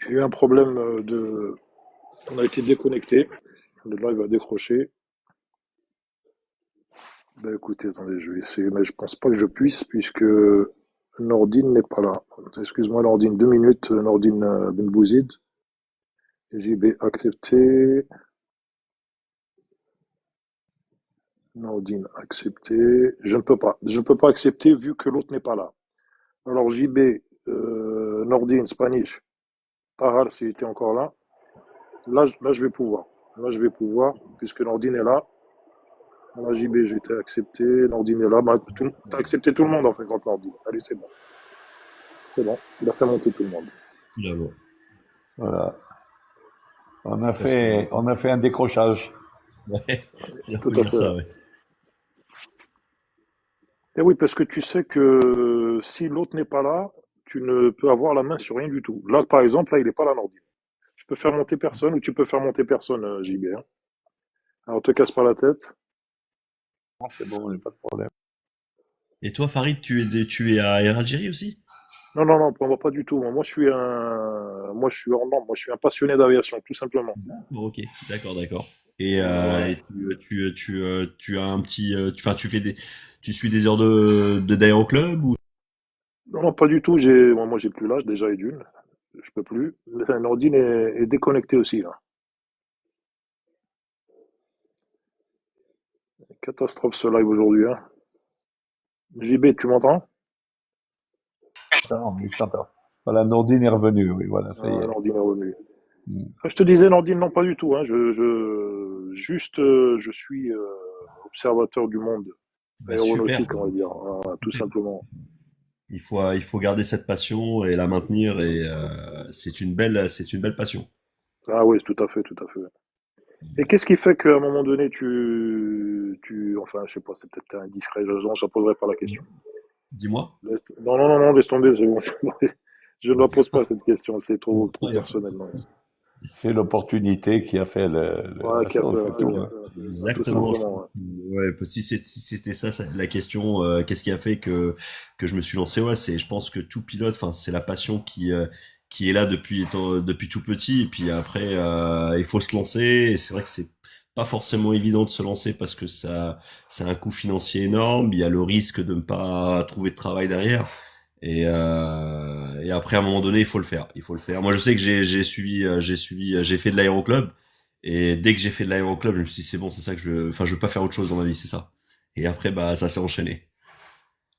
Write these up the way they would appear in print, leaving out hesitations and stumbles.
Il y a eu un problème On a été déconnecté. Le live a décroché. Ben écoutez, attendez, je vais essayer, mais je pense pas que je puisse puisque Nordine n'est pas là. Excuse-moi Nordine, 2 minutes, Nordine Ben Bouzid. JB accepté. Nordine accepté. Je ne peux pas. Je ne peux pas accepter vu que l'autre n'est pas là. Alors JB, Nordine, Spanish, Tahar s'il était encore là. Là, je vais pouvoir. Là, je vais pouvoir, puisque Nordine est là. Là, JB, j'ai été accepté. Nordine est là. Bah, t'as accepté tout le monde en fait, contre Nordine. Allez, c'est bon. C'est bon. Il a fait monter tout le monde. Bravo. Voilà. Parce que, On a fait un décrochage. ouais, si on Tout peut à dire fait. ça, ouais. Et oui, parce que tu sais que si l'autre n'est pas là, tu ne peux avoir la main sur rien du tout. Là, par exemple, là, il n'est pas là, Nordine. Je peux faire monter personne ou tu peux faire monter personne, JB, hein. Alors, te casse pas la tête. Non, c'est bon, il n'y a pas de problème. Et toi, Farid, tu es à Air Algérie aussi? Non, non, non, moi, pas du tout. Moi, je suis hors norme. Moi, je suis un passionné d'aviation, tout simplement. Bon, ok, d'accord, d'accord. Voilà. Et tu as un petit, enfin, tu suis des heures de d'aéroclub ou? Non, non, pas du tout. Moi, j'ai plus l'âge déjà et d'une. Je peux plus. Enfin, Nordine est déconnecté aussi, là. Catastrophe ce live aujourd'hui, hein. JB, tu m'entends? Oui, je t'entends. Voilà, Nordine est revenu, oui, voilà, ça y Ah, est. Nordine est revenu. Mm. Ah, je te disais, Nordine, non, pas du tout, hein. Juste, je suis observateur du monde Bah, super. aéronautique, on va dire, voilà, tout Super. simplement. Il faut garder cette passion et la maintenir et c'est une belle passion. Ah oui, tout à fait, tout à fait. Et qu'est-ce qui fait qu'à un moment donné, enfin, je sais pas, c'est peut-être indiscret, je ne poserai pas la question. Dis-moi. Non, non, non, non, laisse tomber, c'est bon, c'est bon. Je ne la pose pas cette question, c'est trop, trop Non, y a pas de personnel. Non. souci. C'est l'opportunité qui a fait Ouais, la chose, c'est tout, hein. tout Exactement. simplement. Ouais. Ouais, si c'était ça, la question, qu'est-ce qui a fait que je me suis lancé? Ouais, je pense que tout pilote, enfin, c'est la passion qui est là depuis tout petit. Et puis après, il faut se lancer. Et c'est vrai que c'est pas forcément évident de se lancer parce que ça a un coût financier énorme. Il y a le risque de ne pas trouver de travail derrière. Et après, à un moment donné, il faut le faire. Il faut le faire. Moi, je sais que j'ai fait de l'aéroclub. Et dès que j'ai fait de l'aéroclub, je me suis dit, c'est bon, c'est ça que enfin, je veux pas faire autre chose dans ma vie, c'est ça. Et après, bah, ça s'est enchaîné.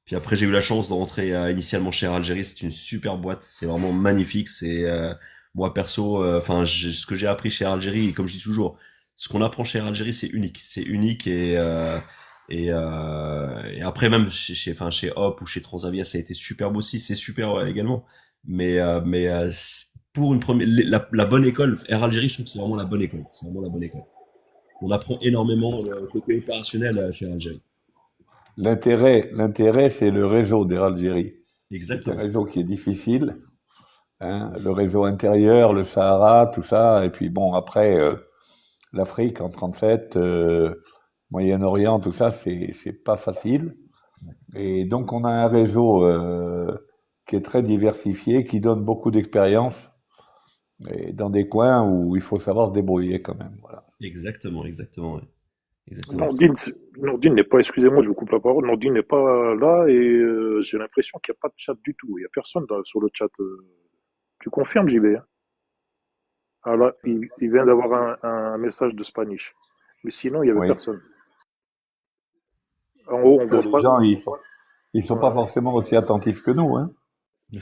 Puis après, j'ai eu la chance de rentrer initialement chez Air Algérie. C'est une super boîte. C'est vraiment magnifique. Moi, perso, enfin, ce que j'ai appris chez Air Algérie, et comme je dis toujours, ce qu'on apprend chez Air Algérie, c'est unique. C'est unique et après, même enfin, chez Hop ou chez Transavia, ça a été superbe aussi. C'est super également. Pour une première, la bonne école, Air Algérie, je trouve que c'est vraiment la bonne école. C'est vraiment la bonne école. On apprend énormément le côté opérationnel chez Air Algérie. L'intérêt, c'est le réseau d'Air Algérie. C'est un Exactement. réseau qui est difficile, hein, le réseau intérieur, le Sahara, tout ça, et puis bon, après, l'Afrique en 37, Moyen-Orient, tout ça, c'est pas facile. Et donc, on a un réseau qui est très diversifié, qui donne beaucoup d'expérience, et dans des coins où il faut savoir se débrouiller quand même. Voilà. Exactement, exactement, ouais. Exactement. Nordine, Nordine n'est pas, excusez-moi, je vous coupe la parole, Nordine n'est pas là et j'ai l'impression qu'il n'y a pas de chat du tout. Il n'y a personne sur le chat. Tu confirmes, JB, hein? Ah là, il vient d'avoir un message de Spanish. Mais sinon, il n'y avait Oui. personne. En haut, on Que voit les pas. gens, ils sont pas Voilà. forcément aussi attentifs que nous, hein.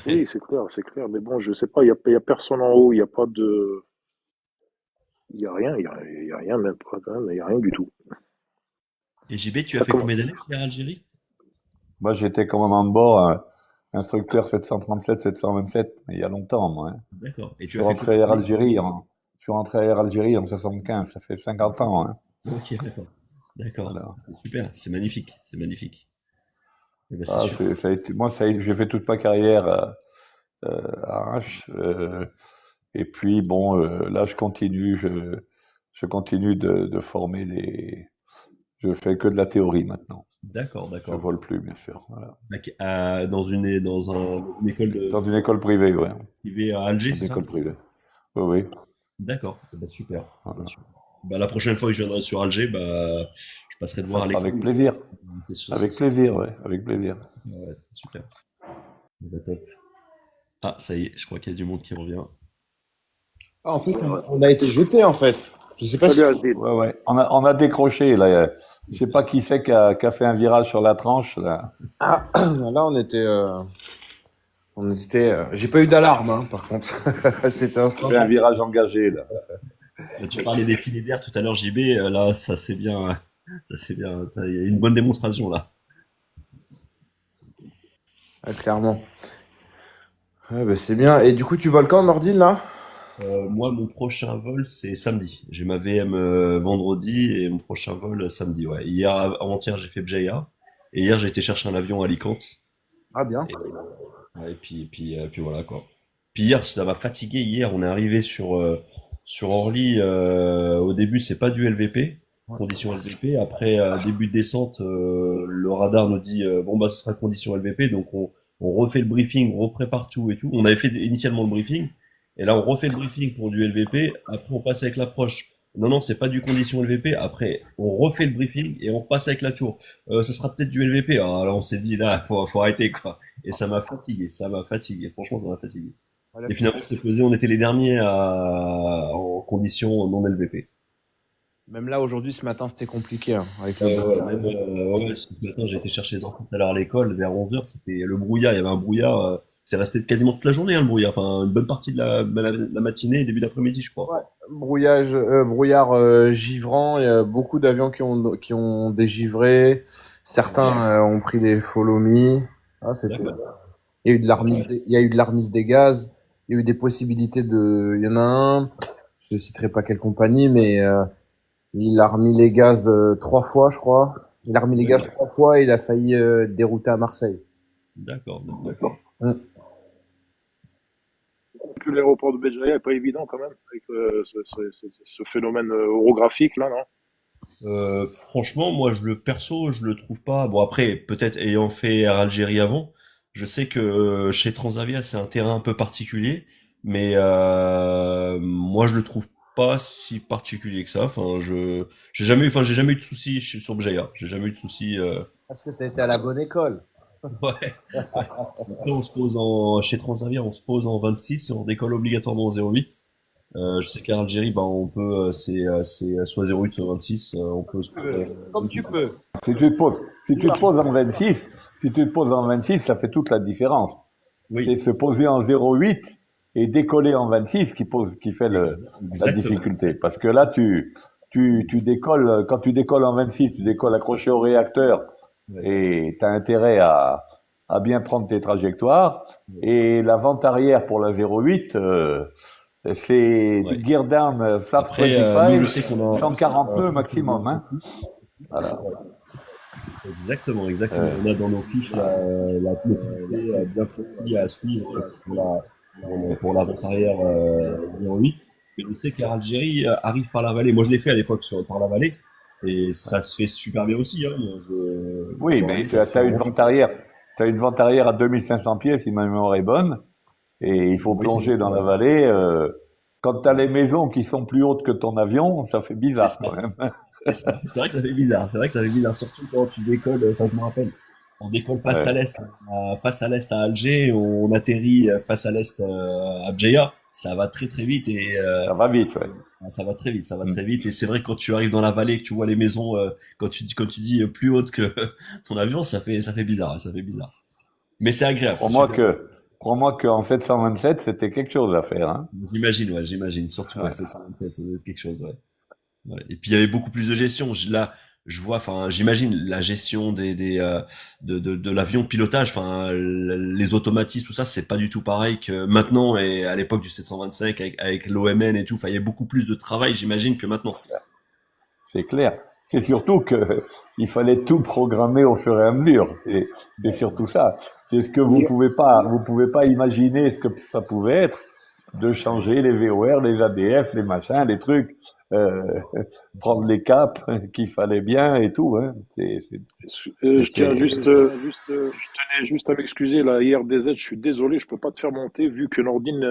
Oui, c'est clair, c'est clair. Mais bon, je sais pas, il y a personne en haut, il n'y a pas de. Il n'y a rien, il y a rien, même pas, hein, il n'y a rien du tout. Et JB, tu as Ça fait combien commence. d'années chez Air Algérie? Moi, j'étais commandant de bord, instructeur 737, 727, il y a longtemps, moi, hein. D'accord. Et Je tu suis as fait rentré combien à Air d'années? Algérie je suis rentré à Air Algérie en 75, ça fait 50 ans, hein. Ok, d'accord. D'accord. Voilà. C'est super. C'est magnifique. C'est magnifique. Et ben, c'est Ah, super. j'ai fait toute ma carrière à H. Et puis, bon, là, je continue de former je fais que de la théorie maintenant. D'accord, Je d'accord. vole plus, bien sûr. Voilà. Dans une école Dans une école privée, ouais. privée à Alger, Une c'est ça? école privée. Oui, oui. D'accord, bah, super. Bah, Voilà. super. Bah, la prochaine fois que je viendrai sur Alger, bah, je passerai te Ça voir à sera avec l'école. plaisir. C'est sûr, Avec plaisir, ouais, avec plaisir. ouais, c'est super. Bah, top. Ah, ça y est, je crois qu'il y a du monde qui revient. Ah, en fait, Ouais, ouais. on a été jeté, en fait. Je sais pas Salut si. Asdin. Ouais, ouais. On a décroché, là. Je sais pas qui c'est qui a fait un virage sur la tranche, là. Ah, là, j'ai pas eu d'alarme, hein, par contre. C'était Il fait un instantané. virage engagé, là. Bah, tu parlais des filets d'air tout à l'heure, JB, là, ça c'est bien, il y a une bonne démonstration là. Ah, clairement. Ouais, bah, c'est bien. Et du coup, tu voles quand, Nordine, là? Moi, mon prochain vol, c'est samedi. J'ai ma VM vendredi et mon prochain vol samedi. Ouais. Hier, avant-hier, j'ai fait Bjaya. Et hier, j'ai été chercher un avion à Alicante. Ah, bien. Et, ouais, puis voilà quoi. Puis hier, ça m'a fatigué. Hier, on est arrivé sur Orly. Au début, c'est pas du LVP, Ouais. condition LVP. Après, début de descente, le radar nous dit bon bah ce sera condition LVP. Donc on refait le briefing, on reprépare tout et tout. On avait fait initialement le briefing. Et là, on refait le briefing pour du LVP. Après, on passe avec l'approche. Non, non, c'est pas du condition LVP. Après, on refait le briefing et on passe avec la tour. Ça sera peut-être du LVP. Alors là, on s'est dit, là, faut arrêter, quoi. Et ça m'a fatigué, ça m'a fatigué. Franchement, ça m'a fatigué. Voilà, Et finalement, c'est posé, on était les derniers en condition non LVP. même là, aujourd'hui, ce matin, c'était compliqué, hein, avec le Ouais, brouillard. même, ouais, ce matin, j'ai été chercher les enfants tout à l'heure à l'école, vers 11 heures, c'était le brouillard, il y avait un brouillard, c'est resté quasiment toute la journée, hein, le brouillard, enfin, une bonne partie de la matinée et début d'après-midi, je crois. Ouais. Brouillard givrant. Il y a beaucoup d'avions qui ont dégivré. Certains ont pris des follow me. Ah, D'accord. il y a eu de il y a eu de l'armise des gaz. Il y a eu des possibilités il y en a un. Je ne citerai pas quelle compagnie, mais il a remis les gaz 3 fois, je crois. Il a remis les gaz D'accord. 3 fois et il a failli dérouter à Marseille. D'accord, d'accord. Mm. Que l'aéroport de Béjaïa n'est pas évident quand même, avec ce phénomène orographique là, non? Franchement, moi, je le trouve pas. Bon, après, peut-être ayant fait Air Algérie avant, je sais que chez Transavia, c'est un terrain un peu particulier, mais moi, je le trouve pas si particulier que ça. J'ai jamais eu de soucis sur Bjaya. J'ai jamais eu de soucis. Parce que tu étais à la bonne école. Ouais. Après, chez Transavia, on se pose en 26 et on décolle obligatoirement en 08. Je sais qu'à Algérie, bah, on peut, c'est soit 08, soit 26, on peut se poser. Comme tu peux. Si tu te poses en 26, si tu te poses en 26, ça fait toute la différence. C'est Oui, se poser en 0,8 et décoller en 26 qui fait la exactement. difficulté. Parce que là, tu décolles, quand tu décolles en 26, tu décolles accroché au réacteur Ouais. et tu as intérêt à bien prendre tes trajectoires. Et la vente arrière pour la 0,8, c'est Ouais. gear down, flap Après, nous, je 25, sais qu'on a 140 un nœuds profil bien maximum, hein. précis. Voilà. Exactement, exactement. Euh, On a dans nos fiches le tracé bien précis à suivre pour la vente arrière 08. Mais je sais qu'Air Algérie arrive par la vallée. Moi, je l'ai fait à l'époque par la vallée. Et ça se fait super bien aussi. Hein. oui, Dans la mais vallée, tu ça as, se fait t'as une vraiment vente super bien. arrière. Tu as une vente arrière à 2500 pieds si ma mémoire est bonne. Et il faut Oui, c'est plonger dans la exactement. vallée. Quand tu as les Ouais. maisons qui sont plus hautes que ton avion, ça fait C'est bizarre ça. quand même. C'est vrai que ça fait bizarre. C'est vrai que ça fait bizarre, surtout quand tu décolles. Enfin, je me rappelle, on décolle face à Ouais, l'est, face à l'est à Alger, on atterrit face à l'est à Bjeya. Ça va très très vite et ça va vite, ouais. ça va très vite, ça va Mm. très vite. Et c'est vrai que quand tu arrives dans la vallée, que tu vois les maisons, comme tu dis, plus hautes que ton avion, ça fait bizarre, ça fait bizarre. Mais c'est agréable, c'est Crois-moi super. que, crois-moi qu'en 727, c'était quelque chose à faire, hein. J'imagine, ouais, j'imagine. Surtout, ouais, Ouais. ça doit être quelque chose, ouais. Ouais. Et puis il y avait beaucoup plus de gestion. Là, je vois, enfin, j'imagine la gestion de l'avion, pilotage, enfin, les automatismes, tout ça, c'est pas du tout pareil que maintenant et à l'époque du 725 avec l'OMN et tout. Enfin, il y a beaucoup plus de travail, j'imagine, que maintenant. C'est clair. C'est surtout que il fallait tout programmer au fur et à mesure. C'est Ouais, surtout ça. C'est ce que Hier, vous pouvez pas imaginer ce que ça pouvait être de ouais, changer les VOR, les ADF, les machins, les trucs, euh, prendre les caps qu'il fallait bien et tout, hein. je tiens C'était, juste, je tenais juste à m'excuser là, hier DZ, je suis désolé, je peux pas te faire monter vu que Nordine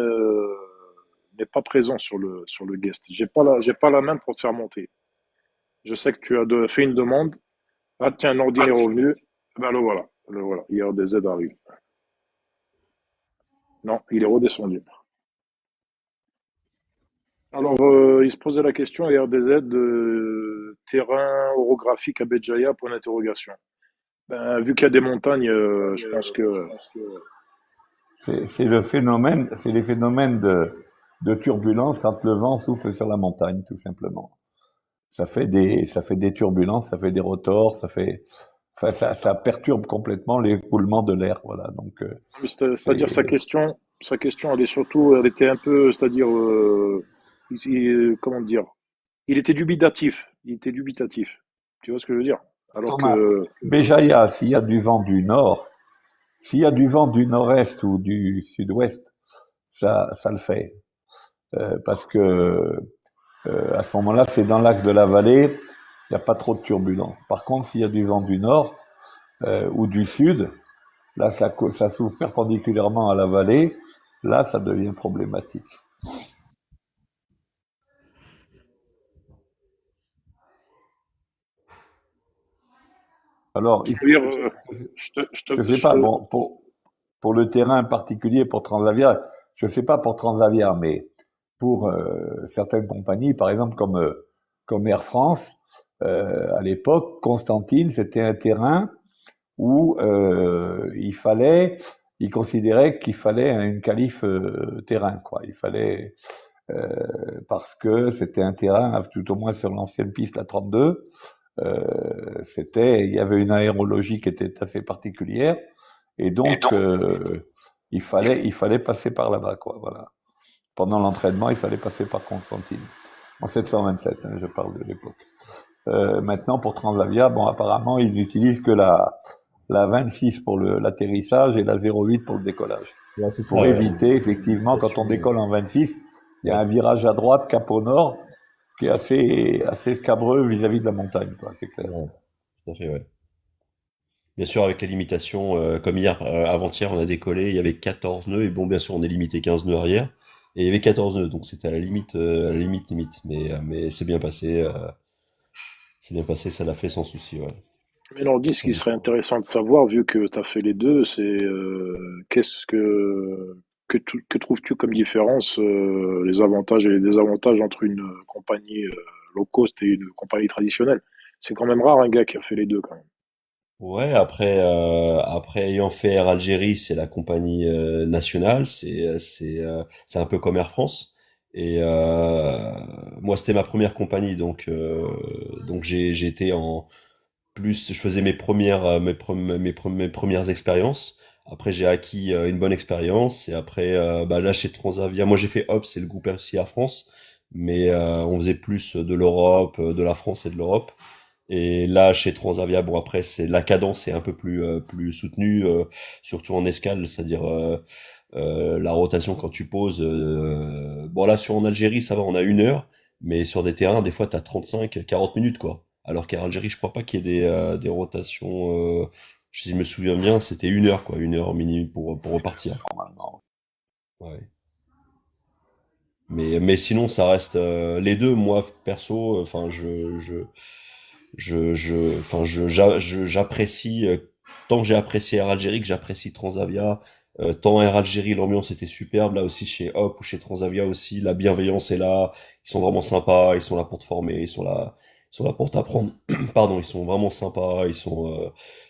n'est pas présent sur le guest. J'ai pas la main pour te faire monter. Je sais que tu as fait une demande. Ah, tiens, Nordine est revenu. Ben le voilà. Le voilà. IRDZ arrive. Non, il est redescendu. Alors, il se posait la question, IRDZ, de terrain orographique à Béjaïa, point d'interrogation. Ben, vu qu'il y a des montagnes, je pense que C'est le phénomène, c'est les phénomènes de turbulence quand le vent souffle sur la montagne, tout simplement. Ça fait des turbulences, ça fait des rotors, enfin, ça perturbe complètement l'écoulement de l'air, voilà. Donc, c'est-à-dire c'est, sa question, elle est surtout, elle était un peu, c'est-à-dire, comment dire, il était dubitatif. Tu vois ce que je veux dire? Alors Thomas, que, Béjaïa, s'il y a du vent du nord, s'il y a du vent du nord-est ou du sud-ouest, ça le fait. Parce que à ce moment-là, c'est dans l'axe de la vallée, il n'y a pas trop de turbulence. Par contre, s'il y a du vent du nord ou du sud, là, ça s'ouvre perpendiculairement à la vallée, là, ça devient problématique. Alors, je veux dire, je sais pas, bon, pour le terrain particulier pour Transavia, je sais pas pour Transavia, mais pour certaines compagnies, par exemple comme Air France, à l'époque, Constantine, c'était un terrain où il considérait qu'il fallait une qualif terrain, quoi. Il fallait parce que c'était un terrain, tout au moins sur l'ancienne piste, la 32, il y avait une aérologie qui était assez particulière, et donc il fallait passer par là-bas, quoi. Voilà. Pendant l'entraînement, il fallait passer par Constantine. En 727, hein, je parle de l'époque. Maintenant, pour Transavia, bon, apparemment, ils n'utilisent que la 26 pour l'atterrissage et la 08 pour le décollage. Ouais, c'est ça. Pour Ouais. éviter, effectivement, quand on décolle en 26, il y a un virage à droite, cap au nord, qui est assez scabreux vis-à-vis de la montagne, quoi, c'est clair. Ouais. Tout à fait, ouais. Bien sûr, avec les limitations, comme hier, avant-hier, on a décollé, il y avait 14 nœuds, et bon, bien sûr, on est limité 15 nœuds arrière, et il y avait 14 nœuds, donc c'était à la limite, limite. Mais c'est bien passé, ça l'a fait sans souci, ouais. mais Nordine, ce qui serait intéressant de savoir, vu que tu as fait les deux, c'est qu'est-ce que trouves-tu comme différence, les avantages et les désavantages entre une compagnie low cost et une compagnie traditionnelle? C'est quand même rare un gars qui a fait les deux quand même. Ouais, après ayant fait Air Algérie, c'est la compagnie nationale, c'est un peu comme Air France. Et moi, c'était ma première compagnie, donc j'ai été en plus, je faisais mes premières expériences. Après, j'ai acquis une bonne expérience. Et après, bah, là, chez Transavia, moi, j'ai fait Hop, c'est le groupe RCI Air France. Mais on faisait plus de l'Europe, de la France et de l'Europe. Et là, chez Transavia, bon, après, c'est la cadence est un peu plus soutenue, surtout en escale, c'est-à-dire la rotation quand tu poses. Bon, là, en Algérie, ça va, on a 1 heure. Mais sur des terrains, des fois, t'as 35, 40 minutes, quoi. Alors qu'à Algérie, je crois pas qu'il y ait des rotations. Si je me souviens bien, c'était 1 heure, quoi, 1 heure minimum pour repartir. Normalement. Ouais. Mais sinon, ça reste les deux. Moi, perso, enfin, j'apprécie tant que j'ai apprécié Air Algérie que j'apprécie Transavia. Tant Air Algérie, l'ambiance était superbe. Là aussi, chez Hop ou chez Transavia aussi, la bienveillance est là. Ils sont vraiment sympas. Ils sont là pour te former. Ils sont là pour t'apprendre. Pardon, ils sont vraiment sympas.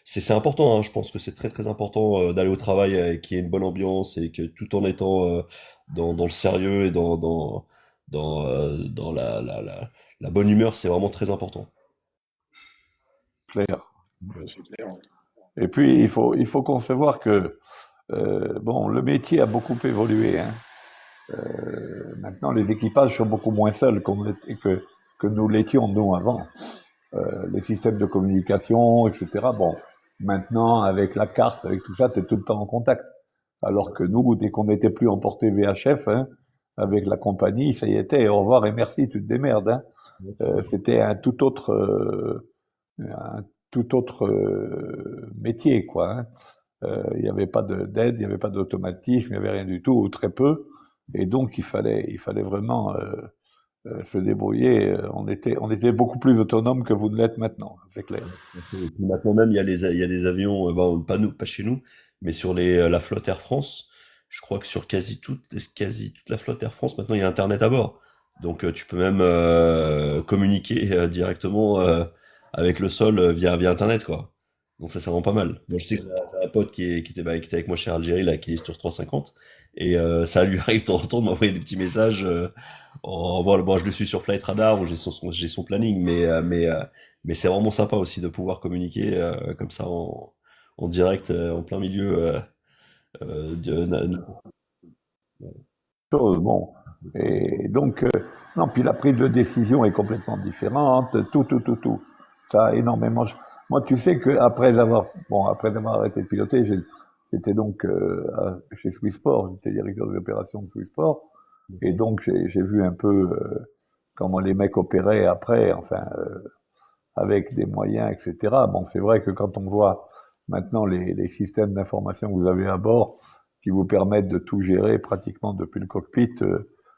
C'est important. Hein, je pense que c'est très très important d'aller au travail et qu'il y ait une bonne ambiance et que tout en étant dans le sérieux et dans la bonne humeur, c'est vraiment très important. Clair. Ouais, c'est clair. Et puis, il faut concevoir que, bon, le métier a beaucoup évolué, hein. Maintenant, les équipages sont beaucoup moins seuls que nous l'étions, nous, avant. Les systèmes de communication, etc. Bon, maintenant, avec la carte, avec tout ça, tu es tout le temps en contact. Alors que nous, dès qu'on n'était plus emporté VHF, hein, avec la compagnie, ça y était, au revoir et merci, tu te démerdes, hein. C'était un tout autre métier, quoi, hein. Il n'y avait pas d'aide, il n'y avait pas d'automatisme, il n'y avait rien du tout, ou très peu. Et donc, il fallait vraiment se débrouiller. On était beaucoup plus autonome que vous ne l'êtes maintenant, c'est clair. Et puis maintenant même, il y a des avions, bon, pas nous, pas chez nous, mais sur la flotte Air France. Je crois que sur quasi toute la flotte Air France, maintenant il y a Internet à bord. Donc tu peux même communiquer directement avec le sol via Internet, quoi. Donc ça rend pas mal. Moi, je sais que j'ai un pote qui était avec moi chez Algérie, là, qui est sur 350, et ça lui arrive de temps en temps de m'envoyer des petits messages. Voilà, bon, je le suis sur Flight Radar, où j'ai son planning, mais c'est vraiment sympa aussi de pouvoir communiquer comme ça en direct, en plein milieu de. Bon. Et donc, non, puis la prise de décision est complètement différente, tout. Ça a énormément. Moi, tu sais que après avoir arrêté de piloter, j'étais donc chez Swissport, j'étais directeur des opérations de Swissport, et donc j'ai vu un peu comment les mecs opéraient après, enfin, avec des moyens, etc. Bon, c'est vrai que quand on voit maintenant les systèmes d'information que vous avez à bord, qui vous permettent de tout gérer pratiquement depuis le cockpit,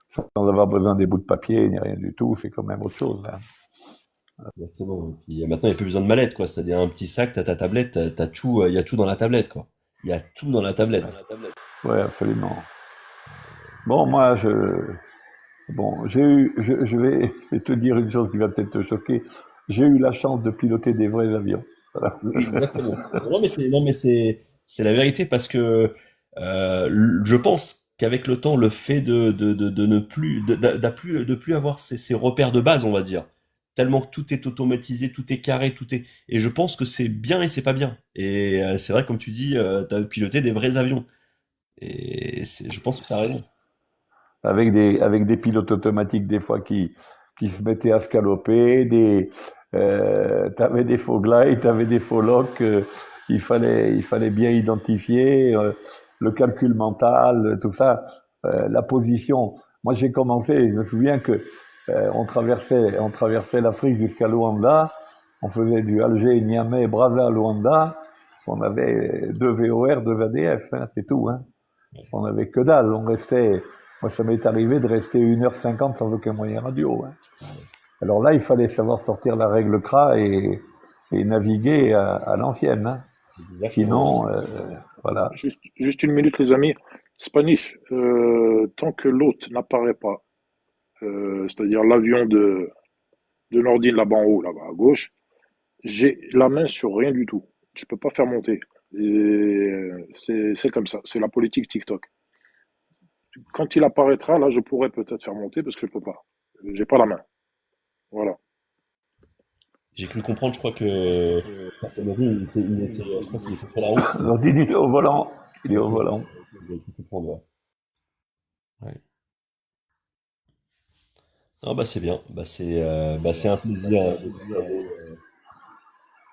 sans avoir besoin des bouts de papier ni rien du tout, c'est quand même autre chose. Hein. Exactement. Et puis maintenant, il n'y a plus besoin de mallette, quoi. C'est-à-dire un petit sac, t'as ta tablette, t'as tout, il y a tout dans la tablette, quoi. Il y a tout dans la tablette. Ouais, absolument. Bon, je vais te dire une chose qui va peut-être te choquer. J'ai eu la chance de piloter des vrais avions. Voilà. Oui, exactement. Non, mais c'est la vérité parce que je pense qu'avec le temps, le fait de ne plus, de plus avoir ces repères de base, on va dire, tellement que tout est automatisé, tout est carré, et je pense que c'est bien et c'est pas bien. Et c'est vrai, comme tu dis, t'as piloté des vrais avions. Et je pense que t'as raison. Avec des pilotes automatiques des fois qui se mettaient à scaloper, t'avais des faux glides, t'avais des faux locks, il fallait bien identifier le calcul mental, tout ça, la position. Moi j'ai commencé, je me souviens que on traversait l'Afrique jusqu'à Luanda, on faisait du Alger, Niamey, Brazza, Luanda, on avait deux VOR, deux ADF, hein, c'est tout, hein. On avait que dalle, moi ça m'est arrivé de rester 1h50 sans aucun moyen radio, hein. Alors là, il fallait savoir sortir la règle CRA et naviguer à l'ancienne, hein. Exactement. Sinon, voilà. Juste une minute, les amis. Spanish, tant que l'hôte n'apparaît pas, c'est-à-dire l'avion de Nordine là-bas en haut, là-bas à gauche, j'ai la main sur rien du tout. Je peux pas faire monter. Et c'est comme ça. C'est la politique TikTok. Quand il apparaîtra, là, je pourrais peut-être faire monter parce que je peux pas. J'ai pas la main. Voilà. J'ai cru comprendre, je crois que Captain Martin, je crois qu'il était sur la route. Donc, il est au volant. Il est Il au était, volant. j'ai cru comprendre, ouais. Ouais. Ah bah c'est bien, c'est un plaisir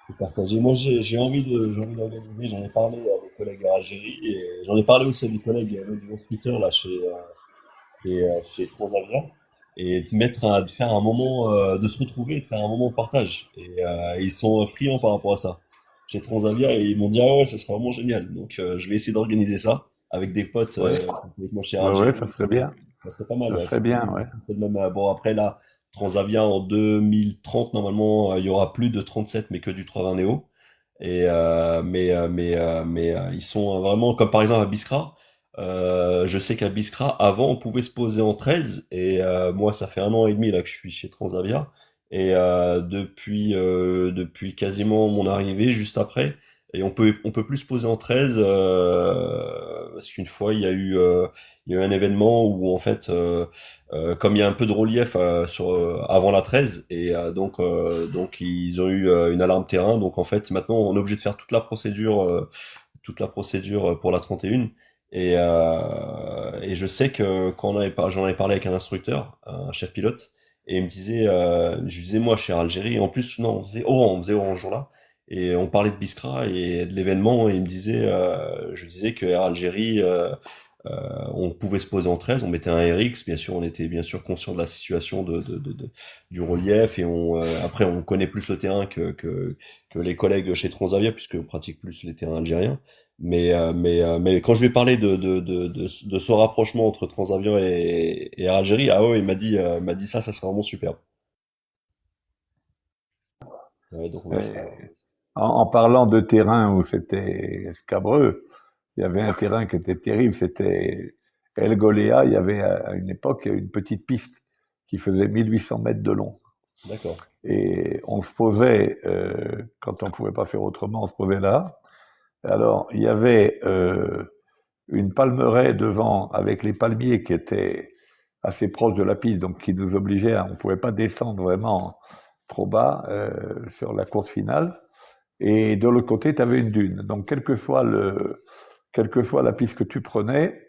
de partager. Moi j'ai envie d'organiser, j'en ai parlé à des collègues à Algérie et j'en ai parlé aussi à des collègues, des instructeurs là chez Transavia et de faire un moment, de se retrouver et de faire un moment de partage. Et ils sont friands par rapport à ça. Chez Transavia et ils m'ont dit ah ouais ça serait vraiment génial. Donc je vais essayer d'organiser ça avec des potes, Ouais, avec moi chez ouais, ça Algérie. serait bien. Ça serait pas mal, Ça ouais. serait bien, ouais. C'est même, bon, après, là, Transavia en 2030, normalement, il y aura plus de 37, mais que du 320 Neo. Ils sont vraiment, comme par exemple à Biskra. Je sais qu'à Biskra, avant, on pouvait se poser en 13. Et moi, ça fait 1 an et demi là que je suis chez Transavia. Et depuis quasiment mon arrivée, juste après, et on peut plus se poser en 13 parce qu'une fois, il y a eu un événement où en fait, comme il y a un peu de relief avant la 13, et donc ils ont eu une alarme terrain. Donc en fait, maintenant, on est obligé de faire toute la procédure pour la 31. Et je sais que j'en avais parlé avec un instructeur, un chef pilote, et il me disait, je disais moi, chez Algérie, en plus, non, on faisait Orange ce jour-là. Et on parlait de Biskra et de l'événement, et il me disait, je disais que Air Algérie On pouvait se poser en 13, on mettait un RX, bien sûr, on était bien sûr conscient de la situation du relief et après on connaît plus le terrain que les collègues chez Transavia puisque on pratique plus les terrains algériens. Mais quand je lui ai parlé de ce rapprochement entre Transavia et Algérie, ah ouais, il m'a dit ça serait vraiment superbe. Ouais, donc on essaie. En parlant de terrain où c'était scabreux, il y avait un terrain qui était terrible, c'était El Golea. Il y avait à une époque une petite piste qui faisait 1800 mètres de long. D'accord. Et on se posait, quand on ne pouvait pas faire autrement, on se posait là. Alors, il y avait une palmeraie devant avec les palmiers qui étaient assez proches de la piste, donc qui nous obligeaient on ne pouvait pas descendre vraiment trop bas sur la course finale. Et de l'autre côté, tu avais une dune. Donc, quelle que soit la piste que tu prenais,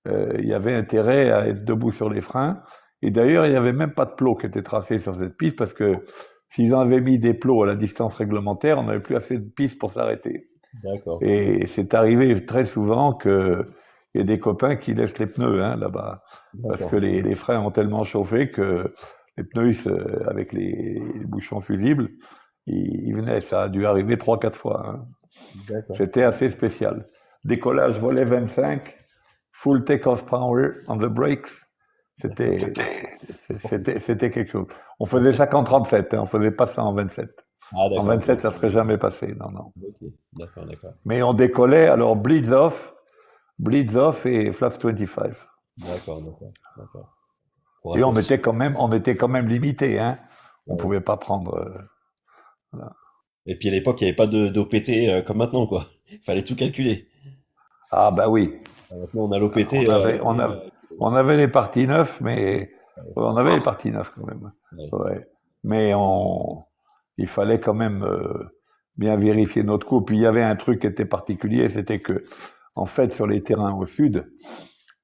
il y avait intérêt à être debout sur les freins. Et d'ailleurs, il n'y avait même pas de plots qui étaient tracés sur cette piste parce que s'ils avaient mis des plots à la distance réglementaire, on n'avait plus assez de pistes pour s'arrêter. D'accord. Et c'est arrivé très souvent qu'il y ait des copains qui laissent les pneus là-bas parce que D'accord. les freins ont tellement chauffé que les pneus, avec les bouchons fusibles, ils venaient. Ça a dû arriver 3-4 fois. Hein. D'accord. C'était assez spécial. Décollage volet 25, full take-off power on the brakes. D'accord. C'était, Sportif. c'était quelque chose. On faisait Ok. ça qu'en 37, hein, on faisait pas ça en 27. Ah, En d'accord. 27, ça serait jamais passé, non, non. Ok. D'accord, d'accord. Mais on décollait, alors bleeds off et flaps 25. D'accord, d'accord, d'accord. Pour Et raccourcir. on était quand même limité, hein. On Ouais. pouvait pas prendre, voilà. Et puis à l'époque, il n'y avait pas d'OPT comme maintenant, quoi. Il fallait tout calculer. Ah, bah oui. Maintenant, on a l'OPT. On avait, on a, on avait les parties neuves, mais on avait les parties neuves quand même. Ouais. Ouais. Mais il fallait quand même bien vérifier notre coup. Puis il y avait un truc qui était particulier, c'était que, en fait, sur les terrains au sud,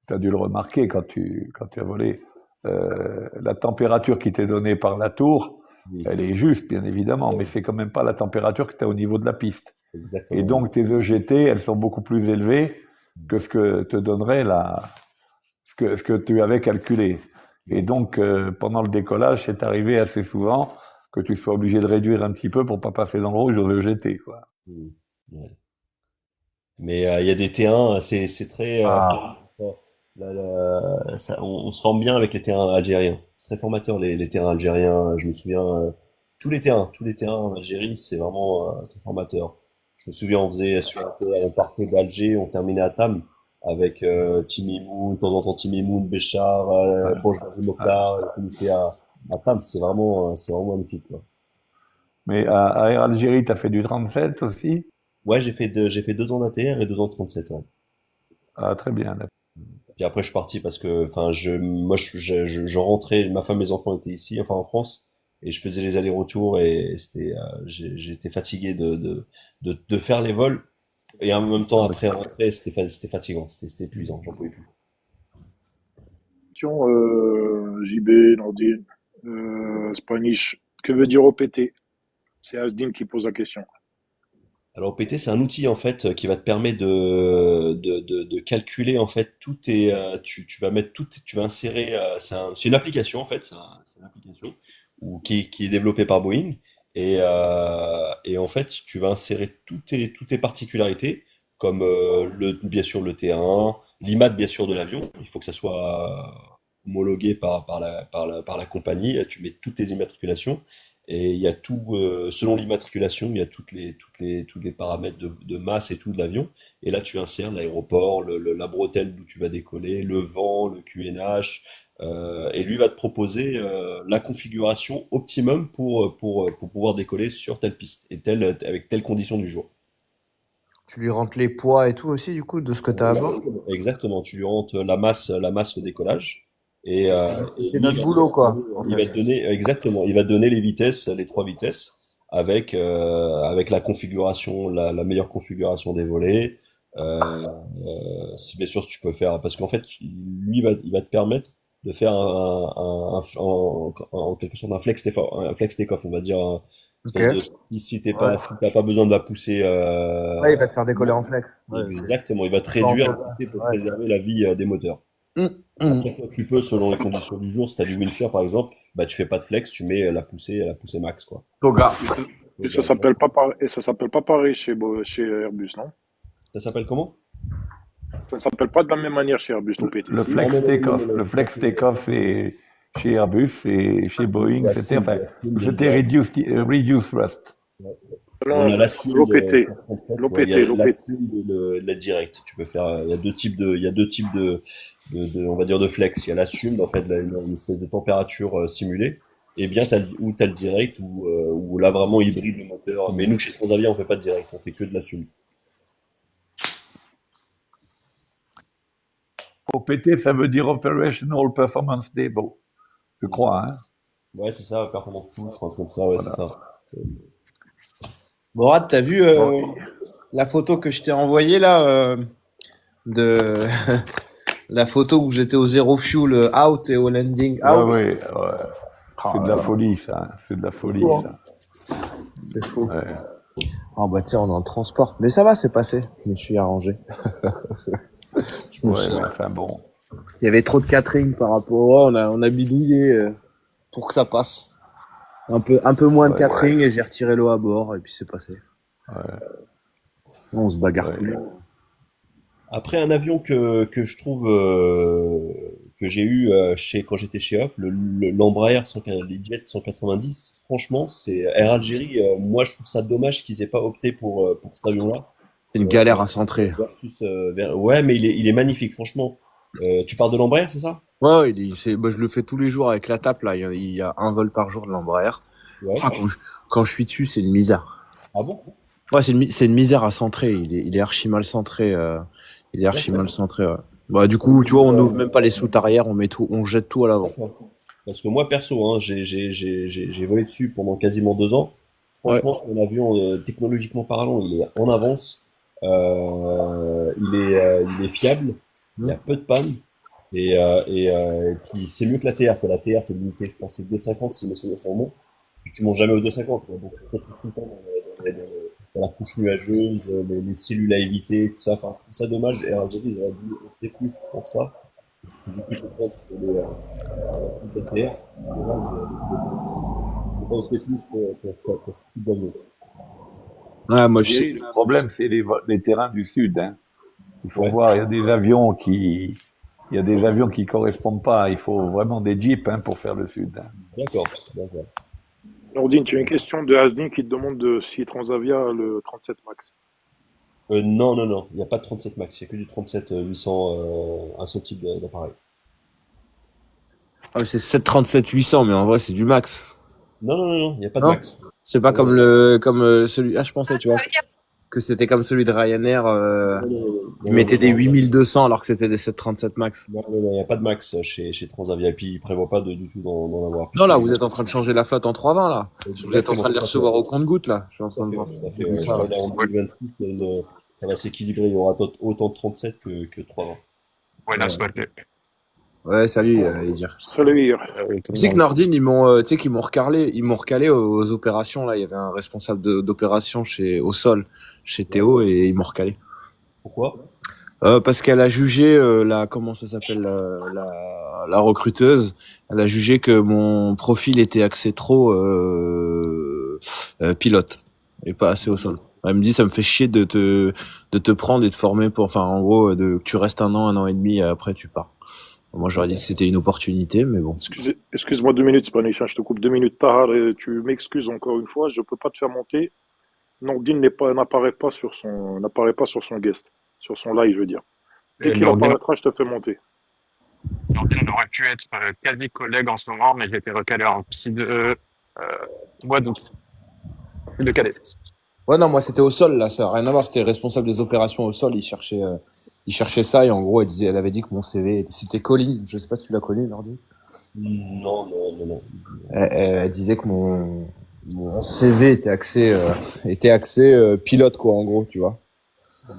tu as dû le remarquer quand tu as volé, la température qui t'est donnée par la tour, Oui, elle est juste, bien évidemment, mais c'est quand même pas la température que tu as au niveau de la piste. Et exactement. donc tes EGT, elles sont beaucoup plus élevées que ce que te donnerait ce que tu avais calculé. Et Ouais. donc, pendant le décollage, c'est arrivé assez souvent que tu sois obligé de réduire un petit peu pour pas passer dans le rouge aux EGT, quoi. Mm. Ouais. Mais il y a des terrains, c'est très. Ah, On se forme bien avec les terrains algériens. C'est très formateur les terrains algériens. Je me souviens, tous les terrains en Algérie, c'est vraiment très formateur. Je me souviens, on faisait on partait d'Alger, on terminait à Tam avec Timimoun, de temps en temps Timimoun, Béchar, ouais, Bouchra ouais. Mokhtar, et on fait à Tam. C'est vraiment magnifique, quoi. Mais à Algérie, tu as fait du 37 aussi? Ouais, j'ai fait 2 ans d'ATR et 2 ans de 37, ouais. Ah, très bien. Puis après, je suis parti parce que, enfin, moi, je rentrais, ma femme, mes enfants étaient ici, enfin en France, et je faisais les allers-retours et j'étais fatigué de faire les vols. Et en même temps, Ah, après rentrer, c'était fatigant, c'était épuisant, j'en pouvais plus. Question, JB, Nordine, Spanish. Que veut dire OPT? C'est Asdim qui pose la question. Alors, OPT, c'est un outil en fait qui va te permettre de calculer en fait tu vas mettre tu vas insérer, c'est une application en fait, c'est une application qui est développée par Boeing et en fait tu vas insérer toutes tes particularités comme bien sûr le T1, l'IMAT bien sûr de l'avion, il faut que ça soit homologué par la compagnie, tu mets toutes tes immatriculations et il y a tout, selon l'immatriculation, il y a tous les paramètres de masse et tout de l'avion. Et là, tu insères l'aéroport, la bretelle d'où tu vas décoller, le vent, le QNH. Et lui va te proposer la configuration optimum pour pouvoir décoller sur telle piste et avec telle condition du jour. Tu lui rentres les poids et tout aussi, du coup, de ce que tu as à bord. Exactement. Exactement. Tu lui rentres la masse au décollage. Et, C'est euh, et c'est lui, notre boulot, quoi, en il va fait. te donner, exactement, il va te donner les vitesses, les 3 vitesses, avec la configuration, la meilleure configuration des volets. Si bien sûr tu peux faire, parce qu'en fait, lui, il va te permettre de faire en quelque sorte un flex take-off, on va dire, Ok. Espèce de, si Ouais. t'as pas besoin de la pousser, Ouais, il va te faire décoller en flex. Ouais, exactement, il va te en réduire taux, la poussée pour ouais. préserver la vie des moteurs. Hum, hum. Après, toi, tu peux, selon les conditions du jour, si tu as du windshield par exemple, bah, tu fais pas de flex, tu mets la poussée max, quoi. Toga. Et ça, et Donc, ça s'appelle pas pareil, et ça s'appelle pas pareil chez Airbus, non? ça s'appelle comment? Ça s'appelle pas de la même manière chez Airbus, l'OPT, Le si? Non, flex non, non, non, take-off. non, Le non, ça, flex take-off, c'est chez Airbus et chez c'est Boeing, la c'était, cible, enfin, la cible de c'était direct. reduced thrust. On Non, a la cible de l'OPT. 137, ouais, il y L'OPT, a la l'OPT. cible et la direct. Tu peux faire, il y a deux types on va dire de flex. Il y a la cible, en fait, une espèce de température simulée. Et bien, ou t'as le direct, ou là vraiment hybride le moteur. Mais nous, chez Transavia, on fait pas de direct, on fait que de la cible. OPT, ça veut dire Operational Performance Stable, je crois, hein. Ouais, c'est ça, performance tool, je crois, un truc comme ça, ouais, c'est Voilà. ça. Borad, t'as vu Bon, la photo que je t'ai envoyée là de la photo où j'étais au zéro fuel out et au landing ouais, out? ouais, ouais. Ah C'est de là la là, folie, ça, hein. C'est de la c'est folie, fou, hein. ça. C'est fou. Ouais. Ah bah tiens, on est en transport. Mais ça va, c'est passé. Je me suis arrangé. Je me Ouais, suis... mais enfin bon. Il y avait trop de catering par rapport. Ouais, on a bidouillé pour que ça passe. Un peu moins de Ouais, catering et j'ai retiré l'eau à bord et puis c'est passé. ouais, On se bagarre tous ouais. les jours. Après, un avion que je trouve que j'ai eu quand j'étais chez Hop, l'Embraer les Jet 190, franchement, c'est Air Algérie. Moi, je trouve ça dommage qu'ils aient pas opté pour cet avion-là C'est une galère à centrer. versus. Ouais, mais il est magnifique, franchement. Tu parles de l'Embraer, c'est ça? Ouais, ouais, bah, je le fais tous les jours avec la TAP là. Il y a un vol par jour de l'Embraer. Ouais. Ah, quand je suis dessus, c'est une misère. Ah bon? Ouais, c'est une misère à centrer. Il est archi mal centré. Il est archi D'accord. mal centré. Ouais. Bah, du Parce coup, tu que, vois, on ouvre même pas les soutes arrière, on jette tout à l'avant. d'accord. Parce que moi, perso, hein, j'ai volé dessus pendant quasiment 2 ans. Ouais. Franchement, c'est un avion, technologiquement parlant, il est en avance. Il est fiable. Il y a peu de panne. Et puis, c'est mieux que la TR, que la TR, t'es limité, je pense, c'est 2,50 si mes souvenirs sont bons. Puis tu montes jamais au 2,50, quoi. Donc, tu te retrouves tout le temps dans la couche nuageuse, les cellules à éviter, tout ça. Enfin, je trouve ça dommage. Et Algérie, ils auraient dû opter plus pour ça. J'ai pu comprendre que c'est des TR. C'est dommage, de pas opter plus pour ce type d'avion. Ouais, moi, Algérie, le problème, c'est les terrains du sud, hein. Il faut Ouais, voir, il y a des avions qui correspondent pas. Il faut vraiment des jeeps, hein, pour faire le sud, hein. d'accord, d'accord. Nordine, tu as une question de Asdin qui te demande si Transavia a le 37 Max. Non, non, non, il n'y a pas de 37 max, il n'y a que du 37 800, un seul type d'appareil. ah, c'est 737-800, mais en vrai, c'est du max. Non, non, non, non, il n'y a pas de Non? max. C'est pas Non, comme non, celui. Ah, je pensais, tu vois, que c'était comme celui de Ryanair, non, non, non, qui non, non, mettait non, des non, 8200 alors que c'était des 737 max. non, non, non, il n'y a pas de max chez Transavia, et puis ils ne prévoient pas du tout d'en avoir, Non, puisque là, les vous êtes max en train de sont changer la flotte en 320, là. Vous êtes en exactement, train de les tout à fait. recevoir au compte-goutte, là. Je suis en Tout à train de fait, voir. tout à fait. J'ai vu Ouais, je ça, là. crois qu'en 2026, ça va s'équilibrer, il y aura autant de 37 que 320. Buenas Ouais, suerte. ouais salut, Edir. Salut. Tu sais que Nordine, tu sais qu'ils m'ont recalé aux opérations, là. Il y avait un responsable d'opération au sol, chez Ouais. Théo, et ils m'ont recalé. Pourquoi? Parce qu'elle a jugé comment ça s'appelle la recruteuse. Elle a jugé que mon profil était axé trop pilote et pas assez au sol. Elle me dit ça me fait chier de te prendre et de former pour enfin en gros que tu restes un an et demi et après tu pars. Moi j'aurais dit que c'était une opportunité mais bon. Excuse-moi 2 minutes, Spanish, hein, je te coupe 2 minutes. Tahar, tu m'excuses encore une fois, je peux pas te faire monter. Nordine n'apparaît pas sur son guest, sur son live, je veux dire. Dès Et qu'il Nordine, apparaîtra, je te fais monter. Nordine aurait pu être quasi collègue en ce moment, mais j'ai été recalé en psy de mois d'août. De cadet. Ouais non moi c'était au sol là, ça n'a rien à voir, c'était responsable des opérations au sol, il cherchait ça et en gros elle avait dit que mon CV c'était Colline, je sais pas si tu l'as connu Nordine. Non, non, non, non. Elle disait que mon CV était axé pilote quoi en gros tu vois.